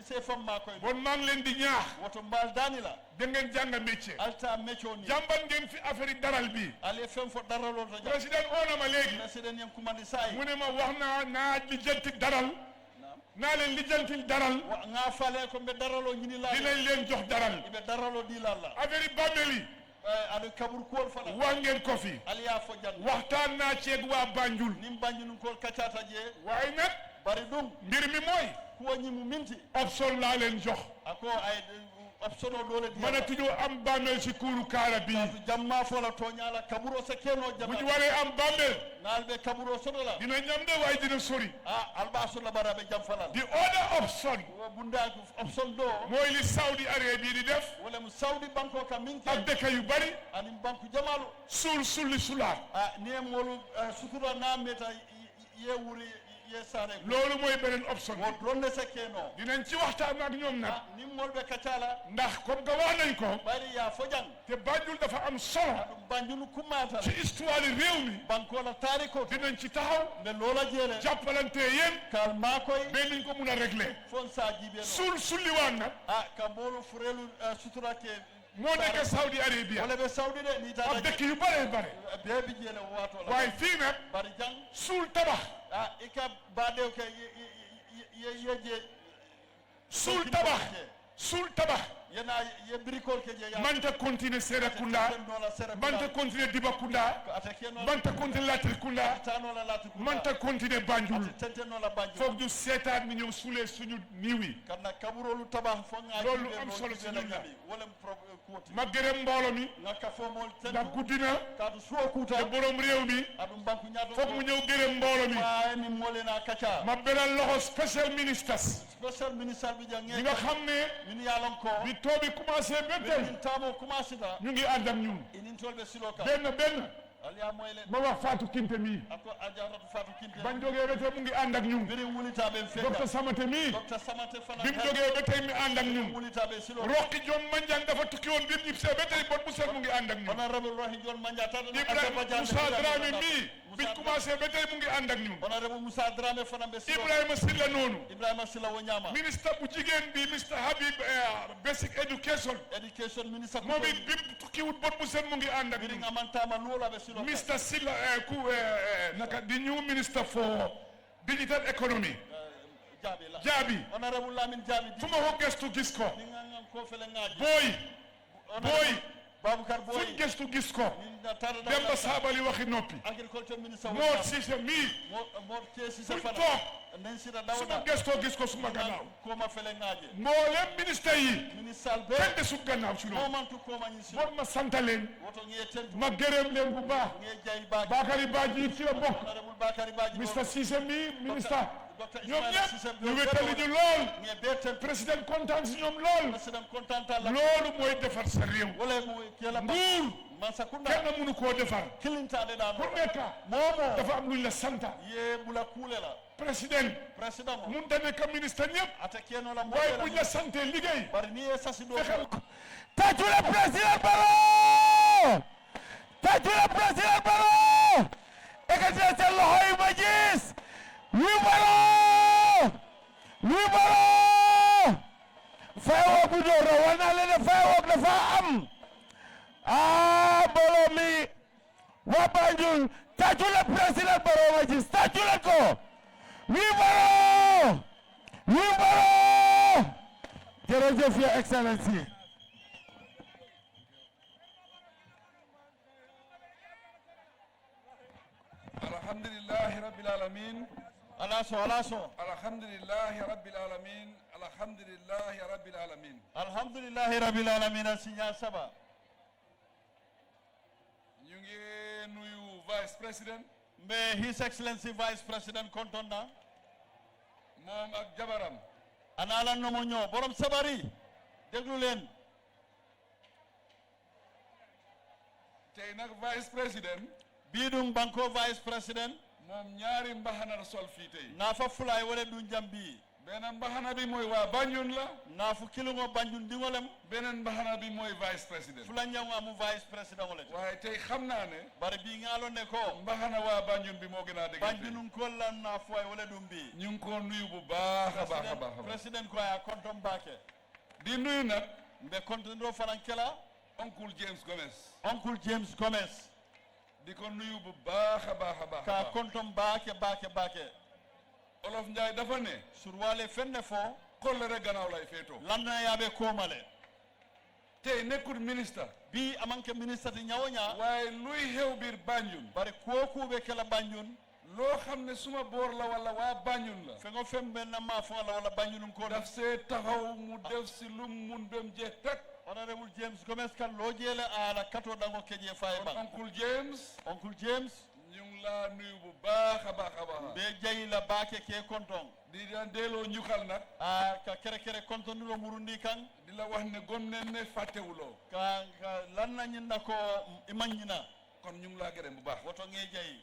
c'est fam ma koy bon maa ngi leen di ñaax woto mbal dani la da ngeen jàng métier alta métier ni jàmban ngeen fi affaire yi daral bi ale fem fo daralo to ja président oo na ma léegi president yam kumandi say mu ne ma wax naa lijjanti daral naa leen lijjantil daral nga fale ko be daralo ñini la dinañ leen jox daral be daralo di la affaire yi bàmmeel yi adu kabur ko fala wax ngeen ko fi aliya fo jan waxtaan naa ceeg waa Banjul nim Banjul ko kacata je waaye nag bari dum mbir mi mooy ko ñi mu minti option laa leen jox ako ay option o dole di mana tuñu am bàmmeel ci kuuru kaara bi jamma fola to ñala kaburo sa keno bu jamma ñu waree am bàmmeel nalbe kaburo sodo la dina ñam de waaye dina sori alba so la barabe jam falal the other option wo bunda option do mooy li Saudi Arabia di def wala mu Saudi banko ka minke ak dëkk yu bari anim banku jamalu sulli sulaat ni molu sutura na meta ye wuri ye sare loolu mooy beneen option wo dronne sa keno dinañ ci waxtaan ak ñoom nag ni molbe kacala ndax comme que wax nañ ko bari ya fojang te Banjul dafa am solo Banjul kumata ci histoire réew mi banko la tariko dinañ ci taxaw be lola jele jàppalante yéen kal makoy ba niñ ko mun a régler fon sa jibe sulliwaan nag ka molu furelu sutura ke moo nekk Saudi Arabia wala be Saudi de ni ak dëkk yu bare bare bebi jele wato la waaye fii nag bari jang suul tabax ika badew ke ye suul tabax yana ye bricol ke je ya manta continuer Serekunda manta continuer Dibakunda manta continuer Latrikunda manta continuer Banjul foog ñu seetaat mi ñëw suulee suñu niiw yi kana kaburolu tabax fo nga loolu am solo si ñun la wala ma gërëm mbooloo mi ngaka fo mol ndax guddi na kadu suwo kuta te borom réew mi adum banku ñaado foog mu ñëw gërëm mbooloo mi waaye mi molena kaca ma beral loxo special ministers special minister bi jang ñi nga xam ne min yalon ko bi too bi commencé ba tey min tamo commencé da ñu ngi ànd ak ñun inin tolbe silo ka benn aliya moyle ma wax Fatou Kinte mi ako ajaratu Fatou Kinte bañ jógee ba tey mu ngi ànd ak ñun biri wulita be fega docteur Samate mi docteur Samate fana bi mu jógee ba tey mi ànd ak ñun wulita be silo Roqi Jom Manjang dafa tukki woon bi mu ñibbisee ba tey bot bu set mu ngi ànd ak ñun honorable Rohi Jon Manja tan Ibrahima Moussa Dramé mi biñ commencé ba tey mu ngi ànd ak ñun honorable Moussa Dramé fana be silo Ibrahima Silla noonu Ibrahima Silla wo ñama ministre bu jigéen bi Mr Habib basic education ministre moom it bi mu tukkiwut bot bu set mu ngi ànd ak biri ñun amantama lola be silo Mr Silla naka di new minister for digital economy Jaabi honorable Lamin Jaabi fu ma ko gestu gis ko ko fele ngaaji booy Baboucar Boy fu gestu gis ko Demba Sabali waxi noppi agriculture minister Mor Cissé mii Mor Cissé fu fana toog nen sida su ma dawda gestoo gis ko suma gannaaw ko ma fele ngaaji mboolem ministre yi ministre be kenn desul gannaaw ci loolu mantu ko ma ñi bon ma sant leen woto ngi tentu ma gërëm leen bu baax ngi jay baagi Bakary Badji ci la bokk honorable Bakary Badji Mr Cissé mii ministre docteur ñoom Ismaïla Cissé ñëpp ñu wéttali ñu lool ngi betel président kontaan si ñoom lool président content la loolu mooy defar sa réew wala mu kela nguur man sakunda kenn mënu koo defar kilinta de da ku nekk momo dafa am luñ la santa ye bula kule la président président mun ta nekk ministre ñëpp ata keno la waaye buñ la sante liggéey bari ni sasi do fexeel ko tàccu le président Barrow tàccu le président Barrow ekkati seen loxo yi ma gis wi Barrow firework bu door na war naa leen firework dafa am mbooloo mi waa Banjul tàccu le président Barrow ma gis tàccu leen ko wi Barrow jërëjëf your excellency alhamdulillahi rabbil alamin alaso alhamdulillahi rabbil alamin alhamdulillahi rabbil alamin alhamdulillahi rabbil alamin sinya saba ñu ngi nuyu vice president mais his excellency vice president kontonda moom ak jabaram anala no mo ñoo borom sabari déglu leen tey nag vice president bidum banko vice president moom ñaari mbaxana la sol fii tey nafa fulay wala du jambi beneen mbaxana bi mooy waa Banjul la nafu kilungo Banjul dingolem beneen mbaxana bi mooy vice president fula ñaw amu vice president wala waaye tey xam naa ne bari bi ngalo ne ko mbaxana waa Banjul bi moo gën a dëgg Banjul ko la nafu ay wala dum bi ñu ngi ko nuyu bu baax a baax a baax president ko ya kontom baake di nuyu nag mbe konton do farankela Uncle James Gomez di ko nuyu bu baax a baax a baax ka kontom baake Olof Njaay dafa ne surwale fenne fo kollere gannaaw lay feetoo lanna yaabe koomale tey nekkul ministre bi amanke ministre ti ñawoña waaye luy xew biir Banjul bari kooku be kala Banjul loo xam ne suma boor la wala waa Banjul la fengo fembe na ma fo la wala Banjul ko daf see taxaw mu def si lum mun bem jeex tak Honorable James Gomez kan lo jele ala kato dango keje fay ba Uncle James ñu ngi laa nuyu bu baax a baax a baax be jayi la baake ke konton di daan delloo njukkal nag ka kere konton lo murundi kan di la wax ne gom ne fàttewuloo ka lan nañu na ko imañina kon ñu ngi laa gërëm bu baax woto nge jayi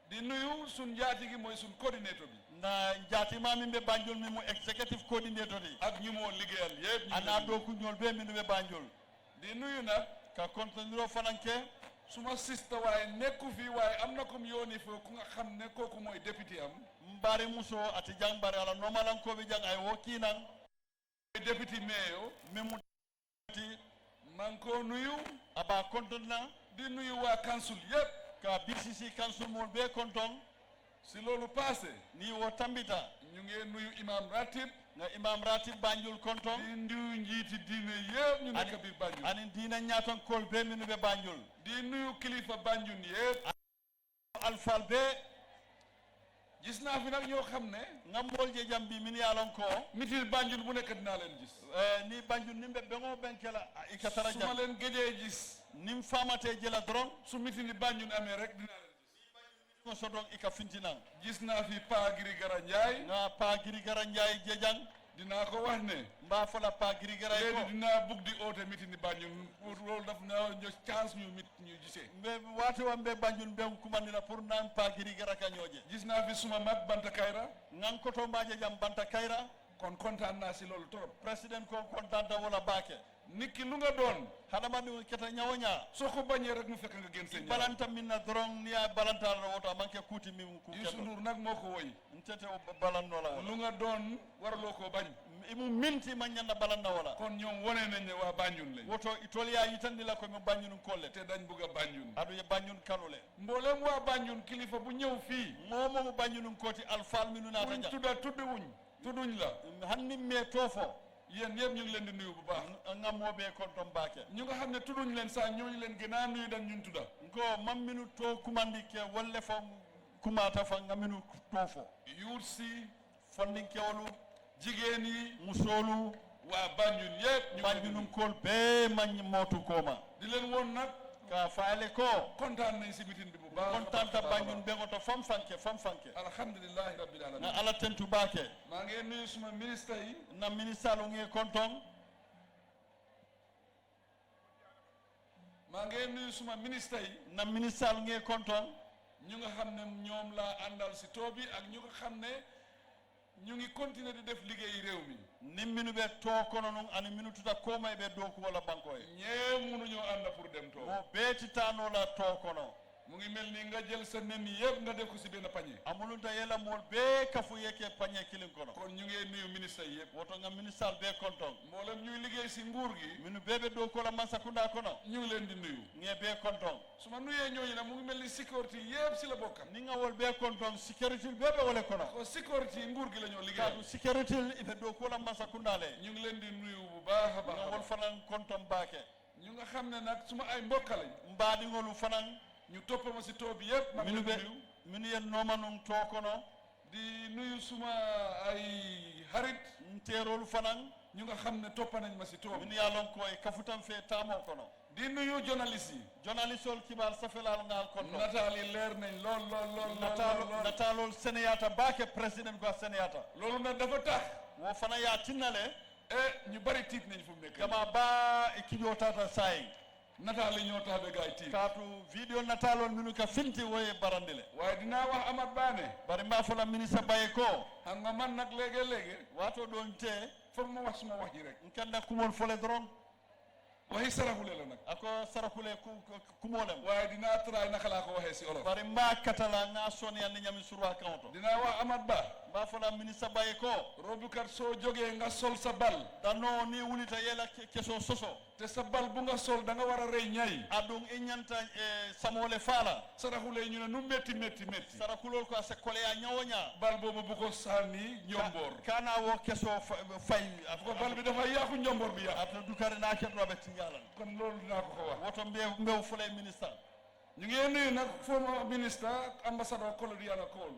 di nuyu sun njaati gi mooy sun coordinateur bi na njaati ma min be Banjul mi mu executive coordinator di ak ñu moo liggéeyal yépp ana do ku ñol be min be Banjul di nuyu nag ka konton lo fananke suma sista waaye nekku fi waaye am na comme yooni fo ku nga xam ne kooku mooy député am mbari muso ati jang bari ala normalan ko be jang ay wokinan député mayo memu ti man ko nuyu aba konton na di nuyu waa council yépp ka BCC council mo be konton si loolu passé ni wo tambita ñu ngi nuyu imam ratib nga imam ratib Banjul konton di nuyu njiiti diine yépp ñu nekk biir Banjul ani diina ñaatan kol be minu be Banjul di nuyu kilifa Banjul yépp alfal be gis naa fi nag ñoo xam ne nga mbool je jam bi min yaalon ko mitil Banjul bu nekk dinaa leen gis ni Banjul nimbe bengo benkela ikatara su ma jam leen gëjee gis nim famate jela dron su mitili Banjul amee rek dinaa leen ko sodon ika fintina gis naa fi Pa Giri Gara Njaay nga Pa Giri Gara Njaay jejang dinaa ko wax ne mbaa fa la Pa Giri Gara léegi ko dinaa bugg di oote mitini Banjul pour loolu daf na ñu chance ñu mit ñu gisee mbe waate wa mbe Banjul mbe kumandina pour naan Pa Giri Gara ka ñooje gis naa fi suma mag Banta Kayra ngan koto mbaaje jam Banta Kayra kon kontaan naa si loolu trop président ko kontanta wala baake nit ki lu nga doon hadama ni keta ñawoña soo ko bañee rek mu fekk nga gën seen balanta min na dron ni ya balanta la woto manke kuti mi ku Youssou Ndour nag moo ko woy ntete balanno la lu nga doon waraloo koo bañ imu minti man ñanda balanna wala kon ñoom wone nañ ne waa Banjul lañ woto itoliya yitandi la ko mi Banjul kolle te dañ bugg a Banjul adu ye Banjul kanule mboolem waa Banjul kilifa bu ñëw fii momo Banjul koti alfal minu na buñ tudduñ la hanni me tofo yéen yëpp ñu ngi leen di nuyu bu baax nga mobe kontom baake ñu nga xam ne tudduñ leen sax ñooñu leen gën a nuyu dañ ñun tudda ko mam minu to kumandi ke wolle fo kumata fa nga minu tofo yuut si fondin kewlu jigéen yi musolu waa Banjul yëpp ñu Banjul kol be man motu koma di leen woon nag ka faale ko kontaan nañ si mitin bi bu baax kontaan ta Banjul be ngoto fam fanke alhamdulillahi rabbil alamin na ala tentu baake maa ngi nuyu suma ministre yi na ministre lu ngi konton maa ngi nuyu suma ministre yi na ministre lu ngi konton ñu nga xam ne ñoom laa àndal si too bi ak ñu nga xam ne ñu ngi continuer di def liggéey réew mi ni minu be to kono non ani minu tuta komay be do ko wala banko e ñee mënuñoo ànd pour dem too mo beeti tano la to kono mu ngi mel ni nga jël sa nen yëpp nga def ko si benn pañe amulunta yela mol be kafu yeke pañe kilin kono kon ñu ngi nuyu ministre yi yëpp woto nga ministre be konton mboolem ñuy liggéey si nguur gi minu bebe do ko la masakunda kono ñu ngi leen di nuyu nge be konton su ma nuyee ñooñu nag mu ngi mel ni sécurité yëpp si la bokkam ni nga wol be konton sécurité bebe wala kono ko sécurité yi nguur gi la ñoo liggéey kadu sécurité ibe do ko la masakunda le ñu ngi leen di nuyu bu baax a baax nga wol fanan konton baake ñu nga xam ne nag suma ay mbokk lañ mbaadi ngolu fanan ñu toppama si too bi yëpp minu be minu yen nomanum to kono di nuyu suma ay xarit nteerolu fanan ñu nga xam ne toppa nañ ma si too minu yalon koy kafutan fe tamo kono di nuyu journaliste yi journaliste ol kibar safelal ngal konno nataal yi leer nañ lool nataalol seneyata baake président ko seneyata loolu nag dafa tax wo fana ya tinnale ñu bari tiit nañ fu mu nekk gama ba e kijotata sayi nataal yi ñoo tax ba gaay tiit kaatu video nataalol minu ka finti woye barandile waaye dinaa wax Amat Baane bari mbaa fola ministre Baye ko xam nga man nag léegi waato doon te foog ma wax suma wax ji rek nkanda kumol fole doron waxi saraxule la nag ako sarakule kumolem waaye dinaa try naka laa ko waxee si olof bari mbaa katala nga soni yandi ñami surwa kanto dinaa wax Amat Ba mbaa fola ministre Baye ko robukat soo jógee nga sol sa bal dano ni wulita yela keso soso te sa bal bu nga sol da nga war a rey ñay adun e ñanta samole fala saraxule ñu ne nu métti sarakulol ko ase kole ya ñawoña bal boobu bu ko sànni njomboor kana wo keso fay ko bal bi dafa yaaku njomboor bi yaa ata dukare na ke robe ti yalan kon loolu dinaa ko wax woto mbew fulay ministre ñu ngi nuyu nag former minister ambassador Claudiana Cole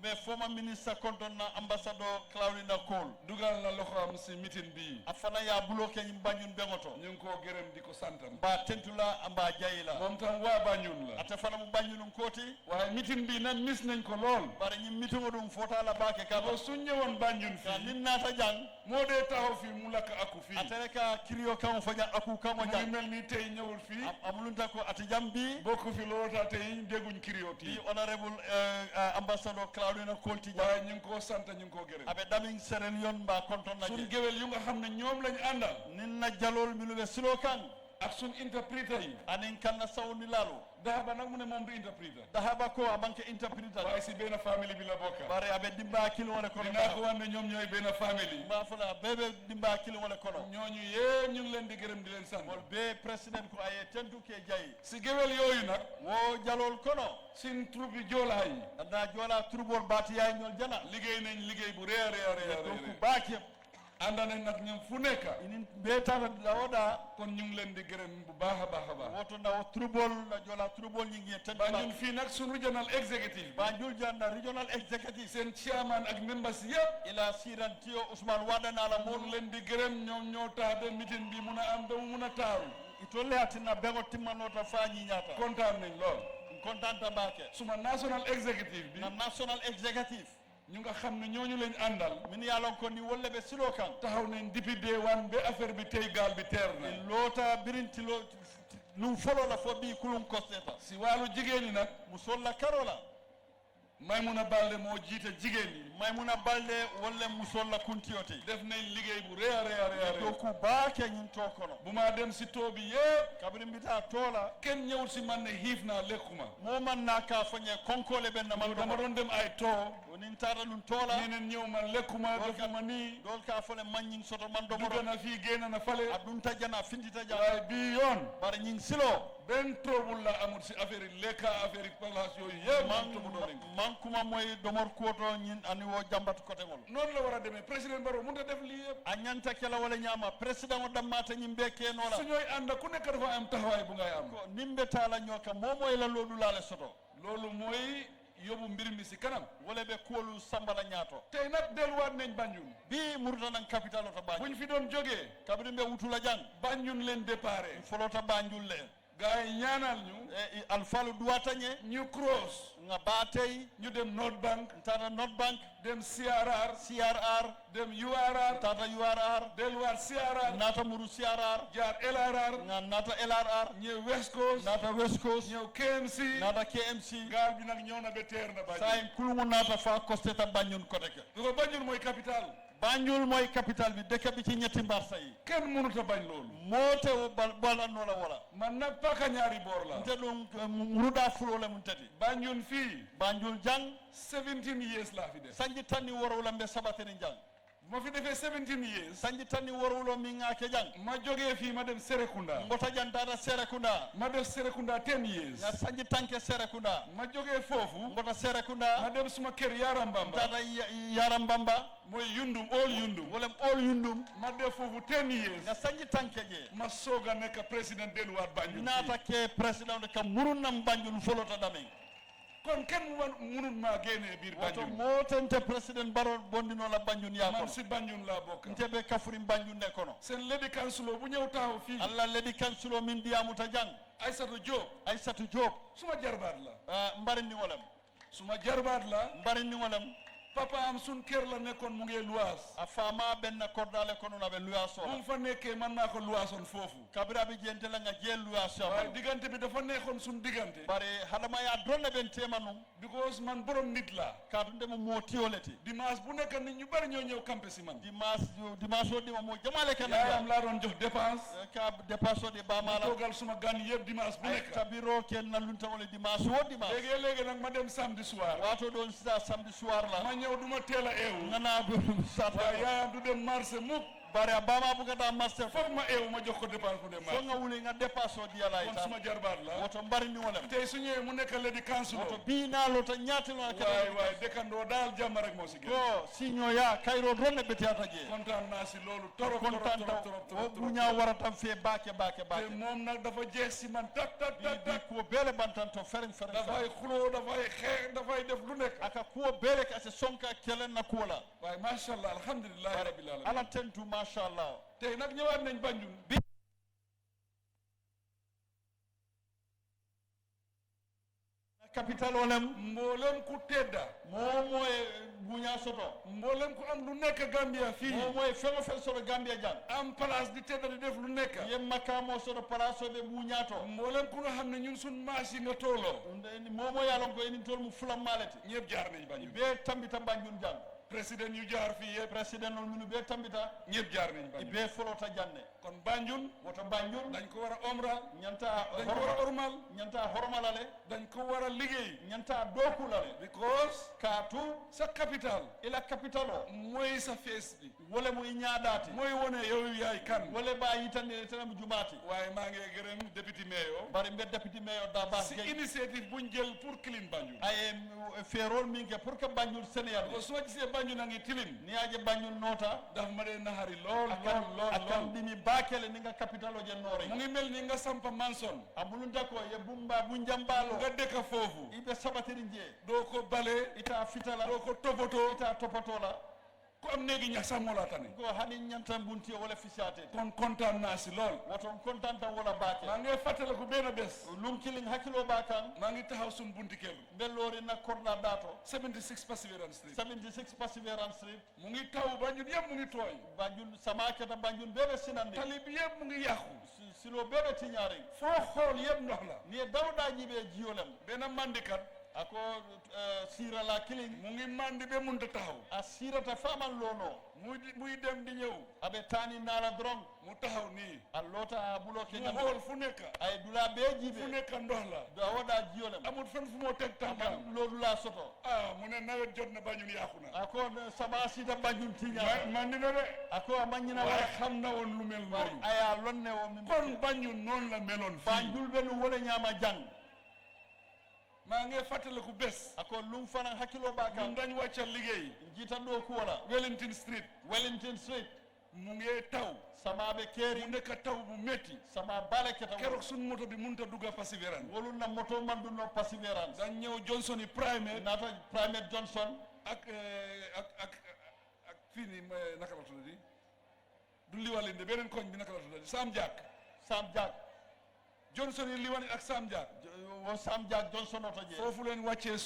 mais former minister kontonna ambassador Claudina Cole dugal na loxoam si meeting bi afana ya bloqué ñi Banjul bengoto ñu ngi ko gërëm di ko santam ba tentula amba jayila moom tam waa Banjul la ate fana mu Banjul kooti waaye meeting bi nag miss nañ ko lool bare ñi meeting dum fota la baake ka ko suñ ñëwoon Banjul ka fii nin naata jang moo dee taxaw fii mu lakk aku fii ate ka kiriyo kan fa jang aku kan mo mu jang mel ni tey ñëwul fii amulunta ko ati jambi bokku fi loolu tax tey dégguñ kiriyooti di honorable ambassador Claudina Cole ti waaye ñu ngi koo sant ñu ngi koo gërëm abe damin seren yon ba konton na suñ géwél yu nga xam ne ñoom lañ àndal nin na jalol mi lu be silo kan ak suñ interpréter yi anin kan na sawni lalu Dahaba nag mu ne moom du interpréter dahaba ko amanke interpréter waaye si benn famille bi la bokk bare abe dimba kilo wala kono dinaa ko wax ne ñoom ñooy benn famille ma fala bebe dimba kilo wala kono ñooñu yéen ñu ngi leen di gërëm di leen sant wol be president ko aye tentu ke jayi si géwél yooyu nag wo jalol kono sin troupe yi joolaa yi da jola turbol bati yaay ñol jana liggéey nañ liggéey bu rëy a rëy a rëy a donc rëy baake ànd nañ nag ñoom fu nekk inin be tata lawoda kon ñu ngi leen di gërëm bu baax a baax a baax woto na wo turbol na jola turbol ñi ngi tentu Banjul fii nag suñu regional executive Banjul janna regional executive seen chairman ak members yëpp ila sirantiyo Ousmane Wadana la moom leen di gërëm ñoom ñoo tax ba meeting bi mun a am ba mu mun a taaru itolle atina bego timmanota fañi ñaata kontaan nañ lool kontanta baake suma national executive bi na national executive ñu nga xam ne ñooñu lañ àndal min yalon ko ni wolle be silo kan taxaw nañ depuis day one ba affaire bi tey gaal bi teer na loota birintilo lu folo la fo bi kulum kosteta si wàllu jigéen ñi nag musolla karola Maymuna Balde moo jiite jigéen ñi Maymuna Balde wolle musolla kuntiyoti def nañ liggéey bu rëy a rëy a rëy a to rëy ku baake ñin to kono bu maa dem si too bi yëpp kabri mbita tola kenn ñëwul si man ne xiif naa lekkuma mo man na ka fañe konkole ben na man dama doon dem ay too wonin tata lun tola ñeneen ñëw man lekkuma defuma nii dol ka fole manñin soto man do dugg na fii génn na fale adun tajana findita jana waaye bii yoon bare ñin silo benn trouble la amul si affaire yi lekka affaire yi place yooyu yëpp man kuma moy domor koto ñin ani wo jambat côté ngol noonu la war a demee président Barrow mënut a def lii yëpp a ñanta kela wala ñama président o dammata ñim be kenola su ñooy ànd ku nekk dafa am taxawaay bu ngay am ko nimbe tala ñoka momoy la loolu laale soto loolu mooy yóbbu mbir mi si kanam wala be koolu sambala ñaato tey nag delluwaat nañ Banjul bi murutanan capital oto Banjul buñ fi doon jógee kabri mbe wutula jang Banjul leen déparé folota Banjul le gars yi ñaanal ñu alfalu duwatañe ñu cross nga baatey ñu dem North Bank tata North Bank dem CRR dem URR tata URR delluwaat CRR nata muru CRR jaar LRR nga nata LRR ñëw West Coast nata West Coast ñëw KMC nata KMC gaal bi nag ñëw na ba teer na Banjul sayin kulumu nata fa kosteta Banjul côté ke ko Banjul mooy capital Banjul mooy capital bi dëkk bi ci ñetti mbarsa yi kenn mënut a bañ loolu moote balanno la wala man nag paka ñaari boor la nte ɗum muruɗa fulole mum tati Banjul fii Banjul jang 17 years laa fi def sanji tanni worowla mbe sabateni jang bu ma fi defee 17 years sanji tanni worowlo min ŋake jang ma jógee fii ma dem Serekunda mbota jantata Serekunda ma def Serekunda 10 years nga sanji tanke Serekunda ma jógee foofu mbota Serekunda ma dem suma kër Yarambamba tata Yarambamba mooy Yundum all Yundum wolem all Yundum ma def foofu 10 years nga sanji tanke je ma soog a nekk président delluwaat Banjul naata ke président de kam murunnam Banjul folota damen kon kenn munut maa génnee biir woto Banjul motente président Barrow bondino la Banjul yaa man kono si Banjul laa bokk nte be kafurin Banjul ne kono seen lady councilor bu ñëw taxaw fii Allah ledi kansulo min diyamuta jang Aïssatou Diop Aïssatou Diop suma jarbaat la mbarindi ngolem suma jarbaat la mbarindi ngolem papa am sun kër la nekkoon mu ngi luwaas a fama benna kordale kono na be luyaso bu mu fa nekkee man maa ko luwaasoon foofu kabira bi jente la nga jeel luyaso waaye diggante bi dafa nekkoon sun diggante bare hadama ya dolle ben temanu because man borom nit la kadunde mo motioleti dimanche bu nekk nit ñu bari ñoo ñëw campé si man dimanche dima mo jamale kana yaayam laa doon jox dépense ka dépense de ba mala toogal suma gan yëpp dimanche bu nekk kabiro ken na lunta wala dimanche wo dimanche léegi nag ma dem samedi soir wato don sa samedi soir la ñëw duma teel a eewu ngana do sata waaye yaayam du dem marché mukk bare abama bugata master foog ma eew ma jox ko dépense bu dem fo nga wuli nga dépasse o diala kon ita suma jarbaat la woto mbari ni wala tey su ñëwee mu nekk la di council woto bina lo ta ñaati lo waay dëkkandoo daal jàmm rek moo si gën ko siño ya kayro ronne betiata je kontaan naa si loolu torop kontaan o buña warata fe baake te moom nag dafa jeex si man tat ko bele bantanto fereng dafay xuloo dafay xeex dafay def lu nekk aka ko bele ka se sonka kelen na kuola waaye macha allah alhamdulilah rabbil alamin ala tentu masha Allah tey nag ñëwaat nañ Banjul capital olem mboolem ku tedda moom mooy buña soto mboolem ku am lu nekk Gambia fii moom mooy fengo fen soto Gambia jang am place di tedda di def lu nekk yem makamo soto place o be buñato mboolem ku nga xam ne ñun sun maas yi nga tooloo moom mooy yàlla ko eni tol mu fulam malati ñëpp jaar nañ Banjul be tambita Banjul jang président yu jaar fii yëpp président nol minu be tambita ñëpp jaar nañ Banjul be folota janne kon Banjul woto Banjul dañ ko war a omral ñanta dañ ko war a ormal ñanta hormalale dañ ko war a liggéey ñanta dokulale because kaatu sa capital ila capital o mooy sa fees bi wala muy ñaadaati mooy wone yow yaay kan wala ba yitande tanam jumaati waaye maa ngi gërëm député mayor bari mbe député mayor da ba si initiative buñ jël pour clean Banjul ay feerol min ke pour que Banjul Sénégal ko soo gisee Banjul a ngi tilim ni aje Banjul nota daf ma dee naxari lool akan dimi bakele ni nga capital o je noore mu ngi mel ni nga sampa manson amulunta ko ye bumba bu njambalo nga dëkk foofu ibe sabatiri nje doo ko bale ita fitala doo ko toppatoo ita topato la ko am néegi ñax sax moo la tane ko hani ñantam bunti wala fisiate kon kontaan naa si lool woton kontaan tan wala baake maa ngi fàttaliku benn bés lum killing hakkilo bakan maa ngi taxaw suñ bunti kër bellori na korna dato 76 Perseverance Street 76 Perseverance Street mu ngi taw Banjul yëpp mu ngi tooy Banjul sama keta Banjul bebe sinandi tali bi yëpp mu ngi yàqu silo bebe tiñaari foo xool yëpp ndox la ni dawda jibe jiyolem benn mandikat ako sira la killing mu ngi mandi be munta taxaw a sirata faman lono muy dem di ñëw abe tani nala drong mu taxaw nii a lota bloqué mu xool fu nekk ay dula be jibe fu nekk ndox la da wada jiyolem amul fen fu moo teg tànkam loolu la soto mu ne nawet jot na Banjul yàqu na ako sama sita Banjul tiña man dina de ako amañina waaye xam na woon lu mel noonu aya lonne wo min kon Banjul noonu la meloon fii Banjul benu wala ñama jang maa ngi fàttaliku bés ako lum fana hakkilo ba ñun kan dañ wàccal liggéey jitan do ko wala Wellington Street Wellington Street mu ngi taw sama be keri mu nekk taw bu métti sama baleketa keroog suñ moto bi mënut a dugg Perseverance wolu na moto mandu no Perseverance dañ ñëw Johnson yi primate nata Primate Johnson ak fii nii naka la tuddati du liwalinde beneen koñ bi naka la tuddati Sam Jack Johnson yi liwani ak Sam Jack wo Sam Jack Johnson oto je foofu lañ wàccee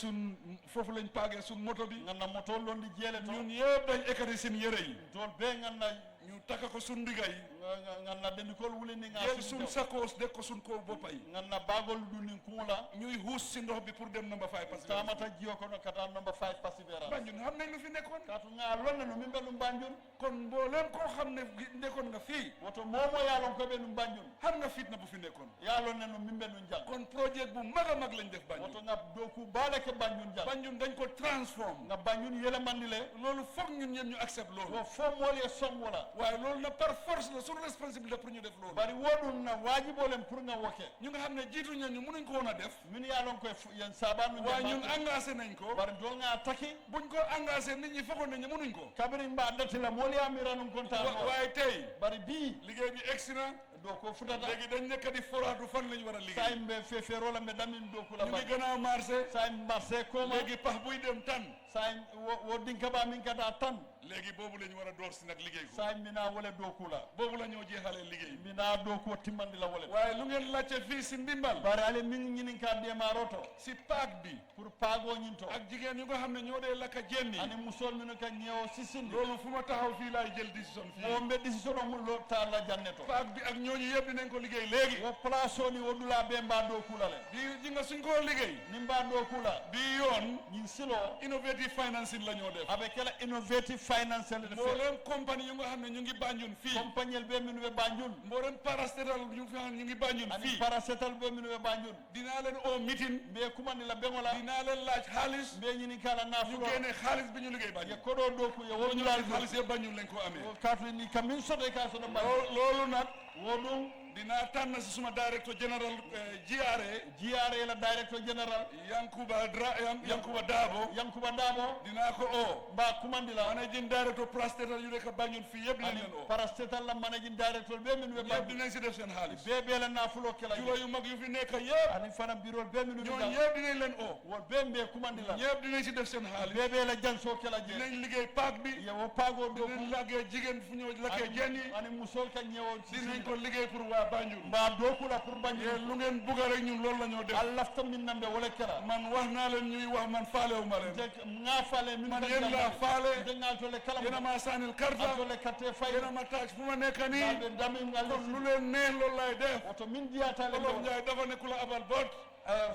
foofu lañ paagee sun moto bi nganna moto londi jele to ñun yëpp dañ ekkati seen yére yi tol be nganna ñu takka ko sun ndiga yi nganna dendi kol wulini nga jël sun sakoos deg ko sun kaw boppa yi nganna bagol dunin kula ñuy huus si ndox bi pour dem number 5 Perseverance tamata jiyo ko no kata number 5 Perseverance Banjul xam nañ lu fi nekkoon katu nga lonna no min belum Banjul kon mbooleem koo xam ne nekkoon nga fii woto momo yalon ko be num Banjul xam nga fitna bu fi nekkoon yalon no min belum jang kon projet bu mag a mag lañ def Banjul woto nga doku balake Banjul jang Banjul dañ ko transform nga Banjul yele mandile loolu foog ñun ñëpp ñu accept loolu wo fo mole som wala waaye loolu na par force la suñu responsabilité pour ñu def loolu bari wodun na wajibolem pour nga woke ñu nga xam ne jiitu ñu mënuñ ko woon a def min yalon ko yen sabanu waaye ñun engagé nañ ko bari dol nga taki buñ ko engagé nit ñi foogoon nañ ne mënuñ ko kabiri mba dati la moli amiranum konta waaye tey bari bi liggéey bi egsi na do ko futata léegi dañ nekk di foraatu fan lañ war a liggéey saimbe fefero me damin do kula ñu ngi gannaaw marché saim marché ko léegi pax buy dem tan saim wo dinka ba min kata tan léegi boobu lañ war a door si nag liggéey ko saim mina wala do kula boobu la ñoo jeexalee liggéey mina do ko timmandi la wala waaye lu ngeen laajte fii si ndimbal bari ale min ñinin ka demaroto si paak bi pour pago ñinto ak jigéen yu nga xam ne ñoo dee lakka jenni ani musol min ka ñewo sisindi loolu fu ma taxaw fii laay jël décision fii mo be décision mu lo ta la janneto paak bi ak ñooñu yëpp dinañ ko liggéey léegi wo place oni wo dula be mba do kula le bi ji nga suñ ko liggéey ni mba do kula bi yoon ñin silo innovative financing la ñoo def avec la innovative financial mboolem compagnie yu nga xam ne ñu ngi Banjul fii compagnie be minu be Banjul mboolem paracetal yu nga xam ne ñu ngi Banjul ani fii paracetal be minu be Banjul dinaa leen oo meeting be kumandi la bengola dinaa leen laaj xaalis be ñini kala ñu nafulo génne xaalis bi ñu liggéey ye Banjul kodo doku ye ñu wonu laaj xaalis yëpp Banjul lañ ko amee katu ni kamin soto ka soto loolu nag wodum dinaa tànn si suma directeur général GRA la director general Yankuba Dabo dinaa ko oo mba kumandi la managing director paracetal yu nekk Banjul fii yëpp dinañ leen oo paracetal la managing director be minu be yëpp Banjul dinañ si def seen xaalis be la nafulo kala julo yu mag yu fi nekk yëpp ani fana biro be minu be ñoo ñëpp dinañ leen oo wol be kumandi la ñëpp dinañ si def seen xaalis be la janso kala je dinañ liggéey paak bi ye wo pago do dinañ laggee jigéen fu ñëw lakkee jën yi ani musol ka ñewo dinañ ko liggéey pour waa Banjul mba doku la pour Banjul lu ngeen bugg rek ñun loolu la ñoo def alafta min nambe wala kala man wax naa leen ñuy wax man faalewu ma leen nga fale min man yéen laa faale dengal to le kala yéen a ma sànnil karta to le katte fay yéen a ma taaj fu ma nekk nii be dami ngal kon lu leen neex loolu lay def oto min diata le Olof Njaay dafa ne ku la abal bot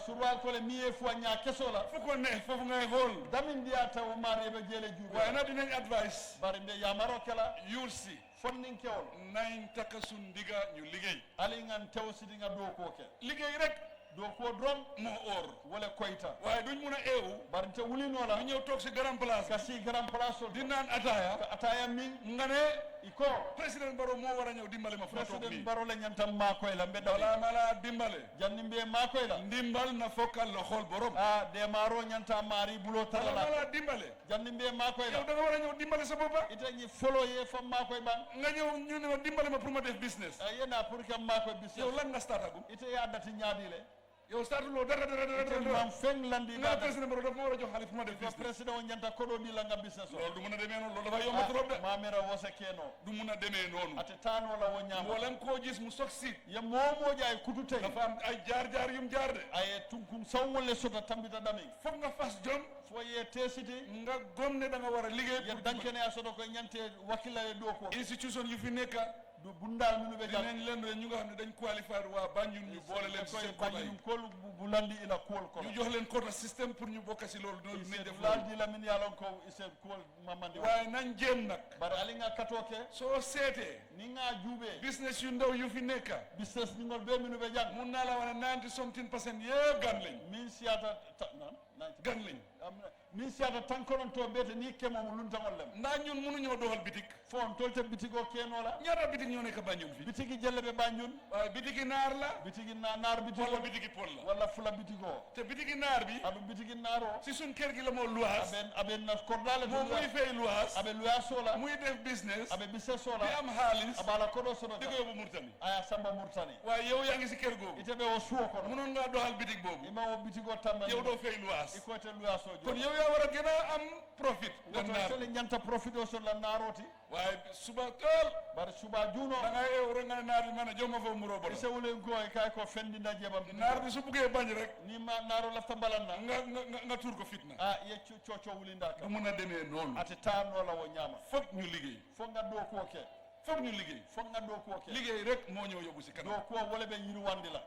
surwal ko le miye fu nya keso la fu ko neex foofu ngay xool damin diata o mare be jele juube waaye nag dinañ advice bari mbe ya maro kala you'll see fonnin kewol nañ takka sun ndiga ñu liggéey ali ngan tewsidi nga do ko ke liggéey rek do ko dron moo óor wala koyta waaye duñ mun a eewu bari te wulino la ñu ñëw toog si grand place ka si grand place di naan ataaya ataya min nga ne iko président Barrow moo war a ñëw dimbale ma fu ma toog president nii Barrow le ñantam ma koy la mbedda wala ma la dimbale janni mbe ma koy la ndimbal na fokkal loxol borom de maro ñanta mari bulo wala tarala ma la dimbale janni mbe ma koy la yow da nga war a ñëw dimbale sa boppa ita ñi folo ye fam ma koy ban nga ñëw ñu ne ma dimbale ma pour ma def business yena pour que ma koy bis yow lan nga start agum ita ya dati ñaadi le yow start loo dara man feng landi nga président Barrow dafa ma war a jox xaalis pour ma def business président on ñanta kodo di la nga business loolu du mun a demee noonu loolu dafa yomb trop de ma mera wose keno du mun a demee noonu ate tano la wo ñama mboolem koo gis mu succeed ye momo jaay kutu tay dafa am ay jaar yum jaar de ay tunkum sawole sota tambita dami foog nga fas jom fo ye tesiti nga gom ne da nga war a liggéey ye dankene a soto ko ñante wakila do ko institution yu fi nekk du bundal minu be jam dinañ leen ñu nga xam ne dañ qualifier waa Banjul ñu boole leen ci seen quota yi kol bu landi ila kol ko ñu jox leen quota système pour ñu bokk ci loolu noonu nañ def loolu di la min yalon ko ise kol mamandi waaye nañ jéem nag bari ali nga katoke soo seetee ni nga juube business yu ndaw yu fi nekk business ni ngol be minu be jang mun naa la wane 90% yëpp gan lañ min siata gan lañ min siata tankonon to bete ni kemo mo luntangol lem ndax ñun mënuñoo doxal bitik fon tolte bitigo kenola ñaata bitik ñoo nekk Banjul fi bitigi jelle be Banjul waaye bitiki naar la bitigi naar bitigo wala bitiki pol la wala fula bitigo te bitiki naar bi adu bitigi naaro si suñ kër gi la moo luwaas aben na kordale moom muy fay luwaas abe luwaas sola muy def business abe business sola di am xaalis abala kodo sono di ko yóbbu Murtani aya samba Murtani waaye yow yaa ngi si kër googu ite be wo suwo kono mënoon ngaa doxal bitik boobu ima wo bitigo tamba yow doo fay luwaas iko te luwaas o kon yow yaa war a gën a am profit woto sele ñanta profit o sola naaroti waaye suba tool bari suba juuno da ngay eew rek nga ne naar bi ma ne jox ma fa muroo borom ise wulen ko e kay ko fendi na jebam naar bi su buggee bañ rek ni ma naaro lafta balanna nga tuur ko fitna ye coco wulinda ka du mun a demee noonu ate taano la wo ñaama foog ñu liggéey fo nga do ko ke foog ñu liggéey fo nga do ko ke liggéey rek moo ñëw yóbbu si kanam do ko wala be yiru wandi la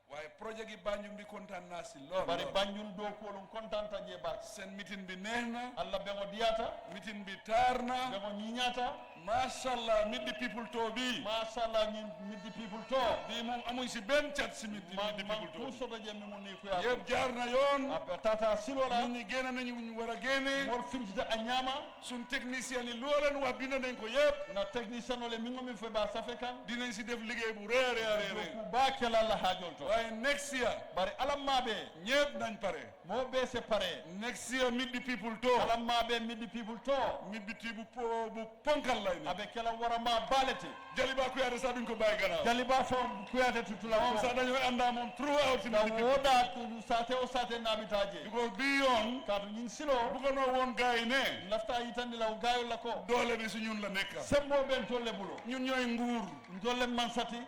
waaye projet gi Banjul bi kontaan naa si lool bari Banjul do ko lum kontanta je ba seen meeting bi neex na Allah be ngo diyata meeting bi taar na be ngo ñiñata mashallah meet the people to bi mashallah ñi meet the people to bi moom amuñ si benn cat si meet the people to tout soto je mi mun ni ko ya yëpp jaar na yoon tata silola nit ñi génn nañu ñu war a génne mor finjita a ñaama suñ technicien yi loo leen wax bind nañ ko yëpp na technicien ole mi ngomi fo ba safe kan dinañ si def liggéey bu réer ku ba kala la hajol to waaye next year bari alammaɓe ñëpp nañ pare mo ɓe se pare next year meet the people to alammaɓe meet the people to meet the people bu ponkal lay ni aɓe kela warama balete Jaliba Kuyate sax duñ ko bàyyi gannaaw Jaliba fo Kuyate tutula moom sax dañoo àndaa moom throughout na woda sate o sate nabitaje because bi yoon kaatu ñing silo bugonoo woon gars yi ne lafta yitandi law gaayol la ko doole bi su ñun la nekk sembo ben tolle bulo ñun ñooy nguur tolle man sati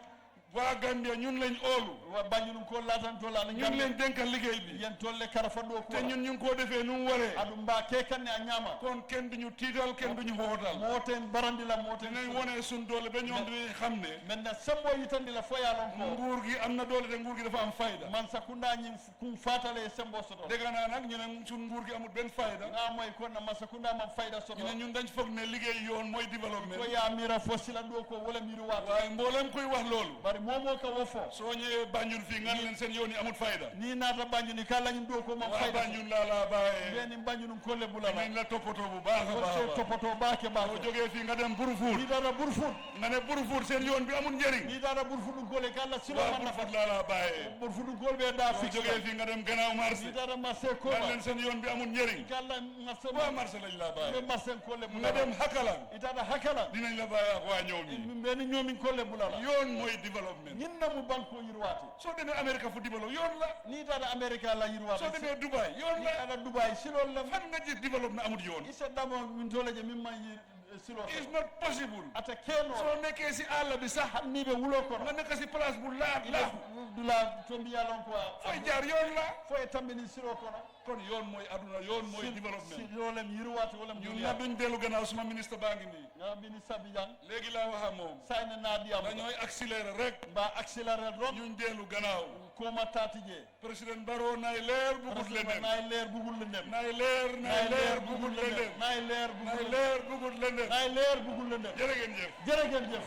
waa Gambia ñun lañ óolu wa Banjul ko latan to la ñun lañ dénkal liggéey bi yen tolle karafa do ko te ñun ñu ngi ko defee nu mu waree adu mba ke kanne a ñama kon kenn duñu tiital kenn duñu xootal moten barandi la moten dinañ wone suñ doole ba ñoom dinañ xam ne maintenant sembo yitandi la foya lon ko nguur gi am na doole te nguur gi dafa am fayda man sakunda ñi kum fatale sembo soto dégg naa nag ñu ne suñ nguur gi amul benn fayda nga moy ko na masakunda man fayda soto ñu ne ñun dañ foog ne liggéey yoon mooy développement ko ya mira fo sila do ko wala miru waat waaye mboolem koy wax loolu bari momo ka wo fo soo ñëwee Banjul fii nga ne leen seen yoon yi amul fayda ni naata Banjul ni kala ñu do ko man waa fayda Banjul laa laa bàyyee beni Banjul ko le bulala nañ la toppatoo bu baax a baax ko topoto baake ba soo jógee fii nga dem Burfoot ni dara Burfoot nga ne Burfoot seen yoon bi amul njëriñ ni dara Burfoot ko le kala silo waa man na Burfoot laa laa bàyyee Burfoot ko be da soo fi jógee fii nga dem Gannaaw marché ni dara marché ko nga leen seen yoon bi amul njëriñ kala marché waa marché lañ laa bàyyee be marché ko le nga dem Hakalang itata hakala dinañ la bàyyi ak waa ñoom yi beni ñoomi ko le bulala yoon mooy développement ñin na mu banko yirwaati soo demee Amérique fu développement yoon la ni dara America la yirwaati soo demee Dubai yoon ni la ala Dubai silol la fan nga gis développement amul yoon isa damo min toleje min ma yi silo it's not possible ata keno soo nekkee si àll bi sax ni be wulo ko nga nekk si place bu laat la dula tombi yalon ko fooy jaar yoon la foy tambini silo ko kon yoon mooy aduna yoon mooy développement silolem yirwaati wala ñun na duñ dellu gannaaw suma ministre baa ngi nii nga ministre bi jang léegi laa wax ak moom sayna na diam dañooy accélérer rek ba accélérer rek ñun dellu gannaaw ko ma tatije président Barrow nay leer bugul lendem nay leer bugul lendem nay leer bugul lendem nay leer bugul lendem nay leer bugul lendem jërë ngeen jëf jërë ngeen jëf